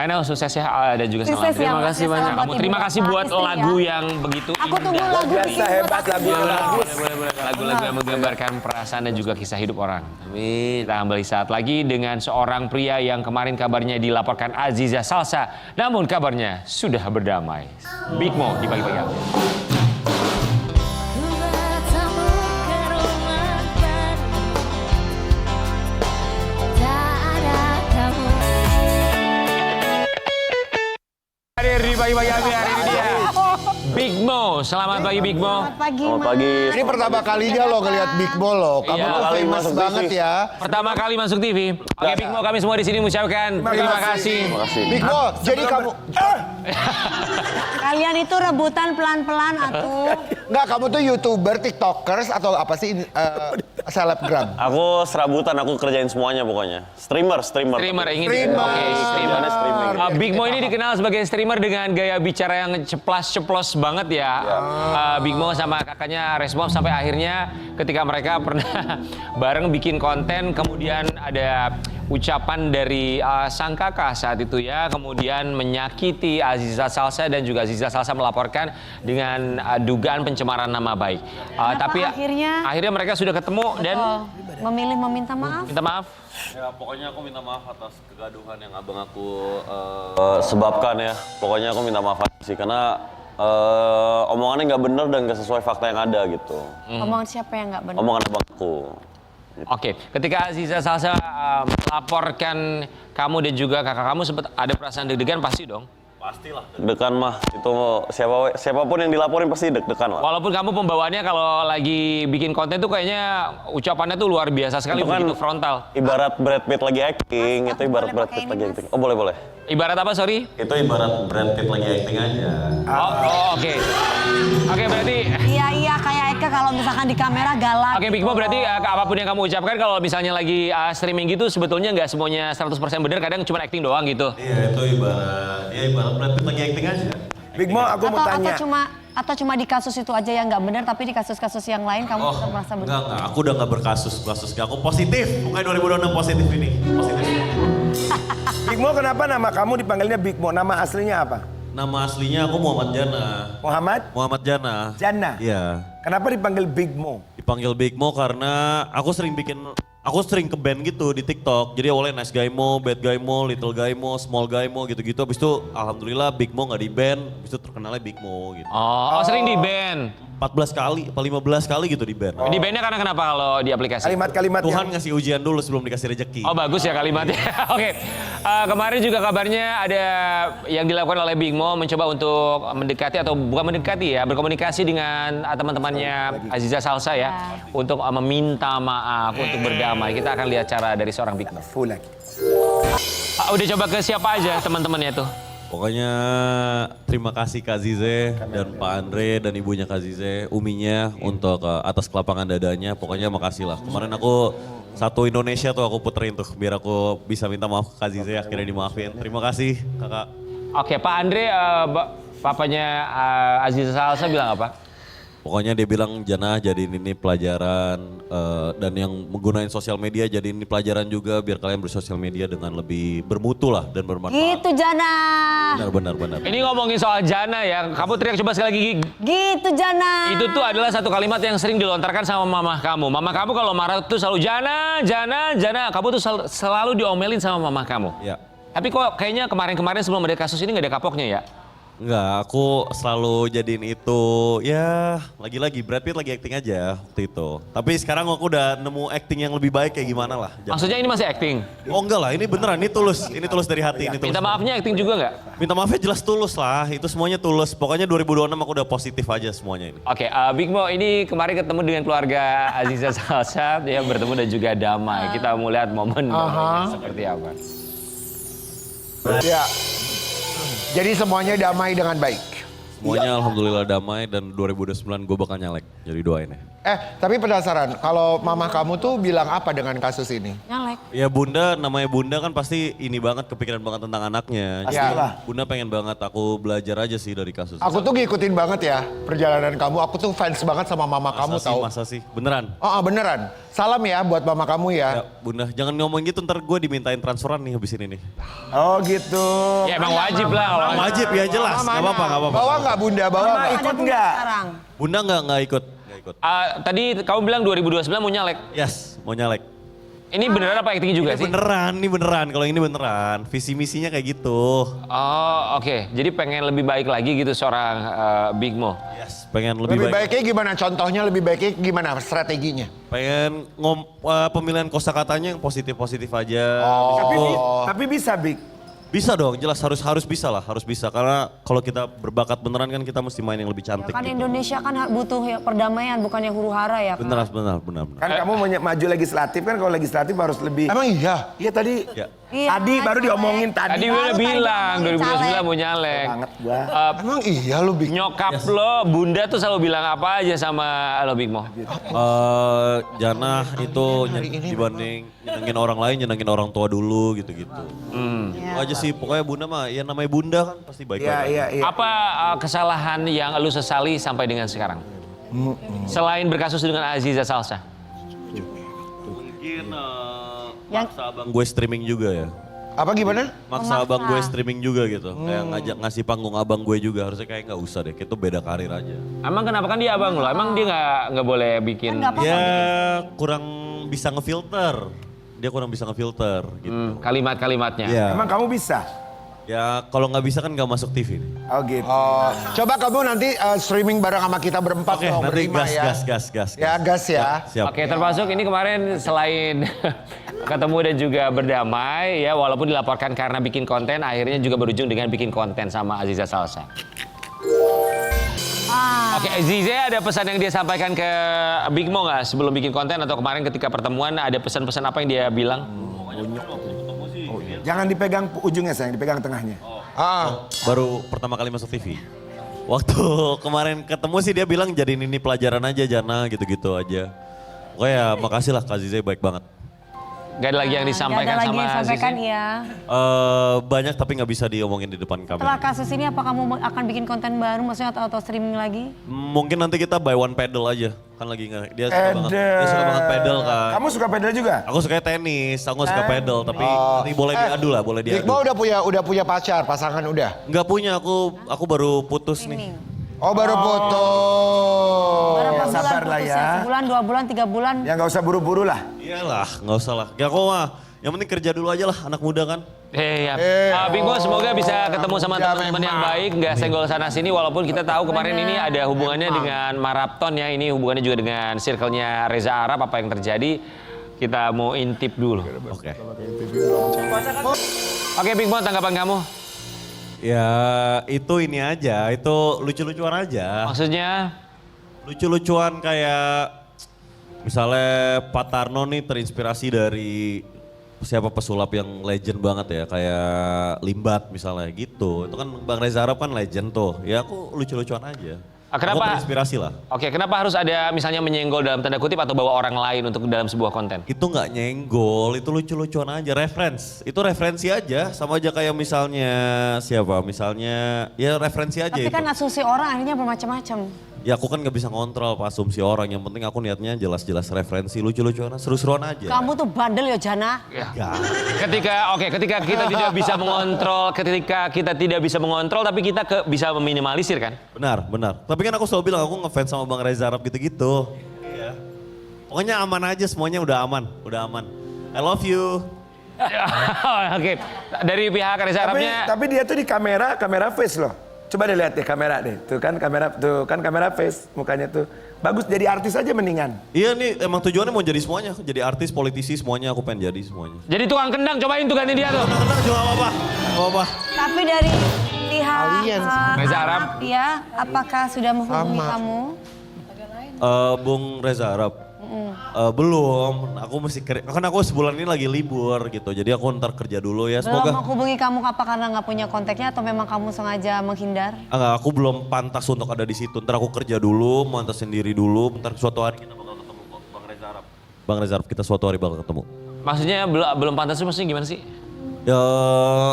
Ayo sukses ya dan juga selamat. Sukses ya, Terima Mas. kasih banyak. Selamat Kamu Ibu terima kasih Bapak buat istri ya. lagu yang begitu Aku tunggu indah. lagu Biasa hebat lagu bagus. Boleh. Lagu-lagu yang menggambarkan perasaan dan juga kisah hidup orang. Amin. Kita kembali saat lagi dengan seorang pria yang kemarin kabarnya dilaporkan Aziza Salsa, namun kabarnya sudah berdamai. Big Mo di pagi-pagi hari. Hadir di pagi-pagi hari ini dia. Big Mo, selamat pagi Big Mo. Selamat pagi, Selamat Mas. pagi. Ini pertama kalinya lo ngeliat Big Mo lo. Kamu Iya. tuh famous banget ya. Pertama kali masuk TV. Oke Big Mo, kami semua di sini mengucapkan terima kasih. Big Mo, jadi kamu... Kalian itu rebutan pelan-pelan atuh. Enggak, kamu tuh YouTuber, TikTokers, atau apa sih? Selebgram? Aku serabutan, aku kerjain semuanya pokoknya. Streamer. Streamer ingin Streamer. Oke, streamer. Streaming. Big Mo ini dikenal sebagai streamer dengan gaya bicara yang ceplos banget ya. Big Mo sama kakaknya respon sampai akhirnya ketika mereka pernah bareng bikin konten, kemudian ada ucapan dari sang kakak saat itu ya, kemudian menyakiti Aziza Salsa dan juga Aziza Salsa melaporkan dengan dugaan pencemaran nama baik. Tapi akhirnya mereka sudah ketemu dan Memilih meminta maaf. minta maaf. Ya pokoknya aku minta maaf atas kegaduhan yang abang aku sebabkan ya. Pokoknya aku minta maaf aja sih karena omongannya nggak bener dan nggak sesuai fakta yang ada gitu. Omongan siapa yang nggak benar? Omongan abang aku. Oke, ketika Aziza Salsa melaporkan kamu dan juga kakak kamu sempat ada perasaan deg-degan pasti dong? Pastilah. Deg-degan mah itu siapapun yang dilaporin pasti deg-degan lah. Walaupun kamu pembawaannya kalau lagi bikin konten tuh kayaknya ucapannya tuh luar biasa sekali, Itu kan begitu frontal. Ibarat Brad Pitt lagi acting, itu ibarat Brad Pitt lagi acting. Oh boleh. Ibarat apa, sorry? Itu ibarat Brad Pitt lagi acting aja. Oke. Oke, berarti... Iya, kayak Eka kalau misalkan di kamera galak. Oke, Big Mo, berarti apapun yang kamu ucapkan kalau misalnya lagi streaming gitu sebetulnya nggak semuanya 100% benar, kadang cuma acting doang gitu. Iya itu ibarat Brad Pitt lagi acting aja. Big Mo, aku mau tanya. Atau cuma di kasus itu aja yang nggak benar, tapi di kasus-kasus yang lain kamu tetap merasa benar. Enggak, aku udah nggak berkasus-kasusnya. Aku positif. Pokoknya 2026 positif ini. Positif. Big Mo, kenapa nama kamu dipanggilnya Big Mo? Nama aslinya apa? Nama aslinya aku Muhammad Jana. Muhammad Jana. Jana? Iya. Kenapa dipanggil Big Mo? Dipanggil Big Mo karena aku sering ke band gitu di TikTok. Jadi awalnya Nice Guy Mo, Bad Guy Mo, Little Guy Mo, Small Guy Mo gitu-gitu. Habis itu alhamdulillah Big Mo nggak di band. Habis itu terkenalnya Big Mo gitu. Oh, sering di band. 14 kali, apa 15 kali gitu di band. Di bandnya karena kenapa kalau di aplikasi? Kalimat-kalimat Tuhan ngasih ujian dulu sebelum dikasih rezeki. Oh bagus ya kalimatnya. Oke. Kemarin juga kabarnya ada yang dilakukan oleh Big Mo mencoba untuk mendekati atau bukan mendekati ya, berkomunikasi dengan teman-temannya Aziza Salsa ya untuk meminta maaf, untuk berdamai. Kita akan lihat cara dari seorang Big Mo. Full lagi. Udah coba ke siapa aja teman-temannya tuh? Pokoknya terima kasih Kak Zize dan Pak Andre dan ibunya Kak Zize, uminya untuk atas kelapangan dadanya. Pokoknya makasih lah. Kemarin aku satu Indonesia tuh aku puterin tuh biar aku bisa minta maaf ke Kak Zize, akhirnya dimaafin. Terima kasih kakak. Oke, Pak Andre, papanya Aziza Salsa bilang apa? Pokoknya dia bilang Jana jadiin ini pelajaran dan yang menggunakan sosial media jadiin ini pelajaran juga biar kalian bersosial media dengan lebih bermutu lah dan bermanfaat. Gitu Jana. Benar. Ini ngomongin soal Jana ya, kamu teriak coba sekali lagi. Gitu Jana. Itu tuh adalah satu kalimat yang sering dilontarkan sama mama kamu. Mama kamu kalau marah tuh selalu Jana. Kamu tuh selalu diomelin sama mama kamu. Ya. Tapi kok kayaknya kemarin-kemarin sebelum ada kasus ini nggak ada kapoknya ya? Enggak, aku selalu jadiin itu, ya lagi-lagi Brad Pitt lagi acting aja waktu itu. Tapi sekarang aku udah nemu acting yang lebih baik kayak gimana lah. Maksudnya ini masih acting? Oh enggak lah, ini beneran, ini tulus dari hati. Ini tulus. Minta maafnya acting juga nggak? Minta maafnya jelas tulus lah, itu semuanya tulus. Pokoknya 2026 aku udah positif aja semuanya ini. Oke, Big Mo ini kemarin ketemu dengan keluarga Aziza Salsa, ya bertemu dan juga damai. Kita mau lihat momen seperti apa. Ya. Jadi semuanya damai dengan baik. Semuanya alhamdulillah damai dan 2029 gue bakal nyalek. Jadi doain ya. Tapi penasaran, kalau mama kamu tuh bilang apa dengan kasus ini? Nyalek. Ya bunda, namanya bunda kan pasti ini banget, kepikiran banget tentang anaknya. Jadi Pastilah. bunda pengen banget aku belajar aja sih dari kasus. Aku tuh ngikutin banget ya perjalanan kamu. Aku tuh fans banget sama mama kamu tahu. Masa sih? Beneran? Oh beneran. Salam ya buat mama kamu Ya ya. bunda, jangan ngomong gitu ntar gue dimintain transferan nih habis ini nih. Oh gitu. Ya emang wajib lah kalau Wajib ya jelas, Mama gak apa-apa, gak apa-apa. Bawa nggak bunda, bawa Mama nggak? ikut Ada nggak? sekarang. Bunda nggak ikut. Tadi kamu bilang 2029 mau nyalek. Yes, mau nyalek. Ini beneran apa acting juga sih? Ini beneran. Kalau ini beneran. Visi misinya kayak gitu. Oh oke, jadi pengen lebih baik lagi gitu seorang Big Mo. Yes, pengen lebih, Lebih baik. baiknya gimana? Contohnya lebih baiknya gimana strateginya? Pengen pemilihan kosakatanya yang positif-positif aja. Tapi bisa Big. Bisa dong, jelas harus bisa lah, harus bisa. Karena kalau kita berbakat beneran kan kita mesti main yang lebih cantik. Kan gitu. Indonesia kan butuh perdamaian bukan yang huru-hara ya. Kak? Benar. Kan kamu mau maju legislatif kan, kalau legislatif harus lebih. Emang iya? Iya tadi. Ya. Iya, Tadi baru caleg. diomongin tadi. Tadi udah Baru bilang tadi 2029 mau nyalek. Banget gua. Emang iya lu bikin? Nyokap lo, bunda tuh selalu bilang apa aja sama lo Big Mo? Jana itu dibanding nyenengin orang lain, nyenengin orang tua dulu gitu-gitu. Itu aja sih, pokoknya bunda mah, ya namanya bunda kan pasti baik-baik aja. Iya. Apa kesalahan yang lu sesali sampai dengan sekarang? Selain berkasus dengan Aziza Salsa. Mungkin Yang- maksa abang gue streaming juga ya. Apa gimana? Maksa abang gue streaming juga gitu. Kayak ngajak ngasih panggung abang gue juga. Harusnya kayak nggak usah deh, itu beda karir aja. Emang kenapa kan dia abang lo? Emang dia nggak boleh bikin? Kan nggak apa-apa. Ya kurang bisa ngefilter. Dia kurang bisa ngefilter gitu. Kalimat-kalimatnya. Ya. Emang kamu bisa? Ya kalau nggak bisa kan nggak masuk TV. Oh gitu. Oh, coba kamu nanti streaming bareng sama kita berempat Oke, dong, nanti berlima ya. gas. Ya gas ya. Siap. Oke, termasuk ini kemarin selain ketemu dan juga berdamai ya, walaupun dilaporkan karena bikin konten, akhirnya juga berujung dengan bikin konten sama Aziza Salsa. Oke, Aziza ada pesan yang dia sampaikan ke Big Mo nggak sebelum bikin konten atau kemarin ketika pertemuan ada pesan-pesan apa yang dia bilang? Jangan dipegang ujungnya sayang, dipegang tengahnya. Baru pertama kali masuk TV. Waktu kemarin ketemu sih dia bilang jadiin ini pelajaran aja Jana gitu-gitu aja. Pokoknya ya makasih lah Kak Zize baik banget. Gak ada lagi yang disampaikan Gak ada lagi sama yang disampaikan, Zizi? iya. Banyak tapi nggak bisa diomongin di depan Setelah kamera. kasus ini apa kamu akan bikin konten baru maksudnya atau streaming lagi? Mungkin nanti kita buy one pedal aja. Kan lagi nggak, dia suka banget pedal kan. Kamu suka pedal juga? Aku suka tenis, aku nggak suka pedal tapi nanti boleh diadu lah, boleh diadu. Iqbal udah punya pacar, pasangan udah? Nggak punya, aku baru putus nih. Oh baru putus. Berapa bulan sabar lah putusnya? ya. Sebulan, 2 bulan, 3 bulan? Ya nggak usah buru-buru lah. Iyalah, nggak usah lah. Ya kok mah, yang penting kerja dulu aja lah, anak muda kan. Big Mo semoga bisa ketemu sama Ya, teman-teman yang memang. baik, nggak senggol sana sini walaupun kita tahu kemarin ini ada hubungannya dengan Marapton ya, ini hubungannya juga dengan circle-nya Reza Arab, apa yang terjadi kita mau intip dulu. Oke. Oke Big Mo, tanggapan kamu? Ya itu ini aja, itu lucu-lucuan aja. Maksudnya? Lucu-lucuan kayak misalnya Pak Tarno nih terinspirasi dari siapa pesulap yang legend banget ya, kayak Limbat misalnya gitu. Itu kan Bang Reza Arab kan legend tuh. Ya aku lucu-lucuan aja. Kenapa? Aku terinspirasi lah. Oke, kenapa harus ada misalnya menyenggol dalam tanda kutip atau bawa orang lain untuk dalam sebuah konten? Itu nggak nyenggol, itu lucu-lucuan aja, itu referensi aja. Sama aja kayak misalnya siapa, misalnya ya referensi aja Tapi itu. kan asumsi orang akhirnya bermacam-macam. Ya aku kan nggak bisa ngontrol asumsi orang, yang penting aku niatnya jelas-jelas referensi, lucu-lucuan, seru-seruan aja. Kamu tuh bandel ya Jana. Ketika kita tidak bisa mengontrol, tapi kita bisa meminimalisir kan? Benar. Tapi kan aku selalu bilang aku ngefans sama Bang Reza Arab gitu-gitu. Iya. Pokoknya aman aja, semuanya udah aman. I love you. Oke, dari pihak Reza Arabnya. Tapi dia tuh di kamera face loh. Coba deh lihat deh kamera deh. Tuh kan kamera face mukanya tuh. Bagus jadi artis aja mendingan. Iya nih emang tujuannya mau jadi semuanya. Jadi artis, politisi semuanya aku pengen jadi semuanya. Jadi tukang kendang, cobain tuh ganti dia tuh. Kendang juga apa-apa. Tapi dari pihak Reza Arab. ya, apakah sudah menghubungi kamu? Bung Reza Arab. Belum, aku mesti kan aku sebulan ini lagi libur gitu. Jadi aku ntar kerja dulu ya. Belum Semoga menghubungi kamu apa karena nggak punya kontaknya atau memang kamu sengaja menghindar? enggak, aku belum pantas untuk ada di situ. Ntar aku kerja dulu, mantasin diri dulu. Ntar suatu hari kita bakal ketemu kok, Bang Reza Arab. Bang Reza Arab kita suatu hari bakal ketemu. Maksudnya belum pantas itu maksudnya gimana sih? Ya,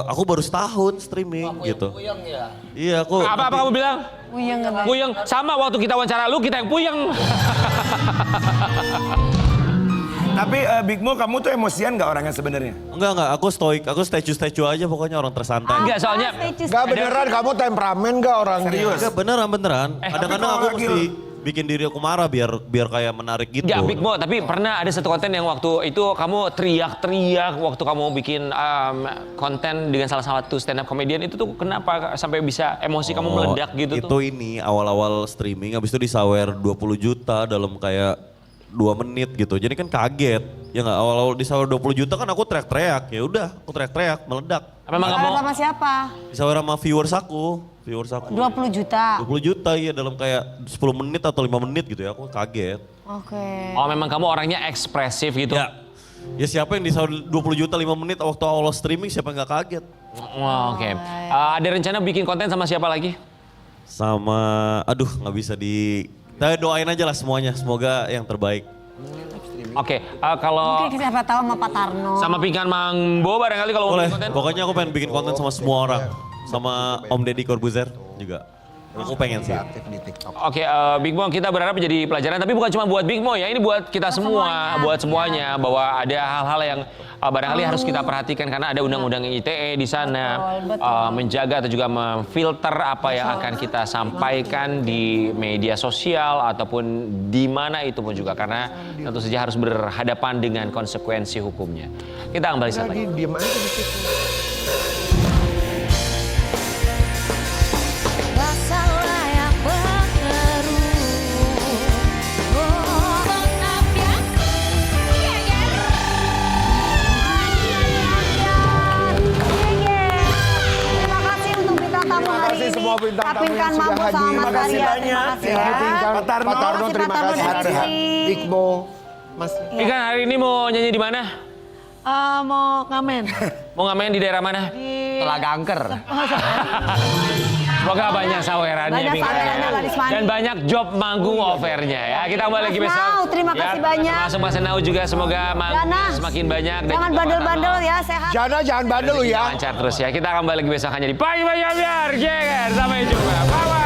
aku baru setahun streaming gitu. Puyeng ya. Iya, aku. Apa kamu bilang? Puyeng nggak? Puyeng. Sama waktu kita wawancara lu, kita yang puyeng. Tapi Big Mo, kamu tuh emosian gak orangnya sebenarnya? Enggak, aku stoik. Aku statue aja pokoknya orang tersantai. Enggak, soalnya Gak beneran kamu temperamen gak orangnya? Serius? Enggak, beneran. Kadang-kadang kalau aku lagi mesti bikin diri aku marah biar kayak menarik gitu. ya Big Mo, tapi pernah ada satu konten yang waktu itu kamu teriak-teriak waktu kamu bikin konten dengan salah satu stand up comedian itu tuh kenapa sampai bisa emosi kamu meledak gitu itu tuh? ini awal-awal streaming, habis itu disawer 20 juta dalam kayak 2 menit gitu. Jadi kan kaget. Ya nggak, awal-awal disawer 20 juta kan aku teriak-teriak. Ya udah, aku teriak-teriak, meledak. Apa memang kamu? Sama siapa? Disawer sama viewers aku. 20 juta. 20 juta ya dalam kayak 10 menit atau 5 menit gitu ya, aku kaget. Oke. Oh memang kamu orangnya ekspresif gitu? Ya siapa yang disawer 20 juta 5 menit waktu awal streaming, siapa yang gak kaget? Oh, oke. Ada rencana bikin konten sama siapa lagi? Sama, aduh nggak bisa kita doain aja lah semuanya, semoga yang terbaik. Oke, kalau Mungkin siapa tahu sama Pak Tarno. sama Pinkan Mangbo barangkali kalau mau Boleh, bikin konten? pokoknya aku pengen bikin konten sama semua orang. Sama Om Deddy Corbuzier juga. Aku pengen sih. Aktif di TikTok. Oke, Big Mo kita berharap menjadi pelajaran, tapi bukan cuma buat Big Mo ya, ini buat kita semua, buat semuanya, bahwa ada hal-hal yang barangkali harus kita perhatikan karena ada undang-undang ITE di sana, menjaga atau juga memfilter apa yang akan kita sampaikan di media sosial ataupun di mana itu pun juga, karena tentu saja harus berhadapan dengan konsekuensi hukumnya. Kita kembali saat lagi. Diem aja di situ. Terima kasih untuk bintang tamu hari kasih ini. semua bintang tamu Pinkan yang sudah Mambo sama hadir. Mas Terima kasih Arya. banyak. Terima kasih Terima kasih ya. Kang. Pak Tarno. Pak Tarno, Terima terima kasih, kasih. Pak Tarno. Big Bo, Mas. Ikan hari ini mau nyanyi di mana? Mau ngamen. Mau ngamen di daerah mana? Telaga Angker. Semoga banyak sawerannya, Banyak Pinkan, sawerannya, ya. Laris Mani. Dan banyak job manggung offernya ya. Kita kembali lagi Mas besok. Nau, terima kasih banyak. Termasuk Mas Nau juga, semoga Dana, semakin banyak. Dan Jangan juga bandel-bandel Pak ya, sehat. Jana jangan bandel lu Tarno. ya. Lancar terus ya. Kita kembali lagi besok hanya di Pagi Banyak Biar. Sampai jumpa. Bye-bye.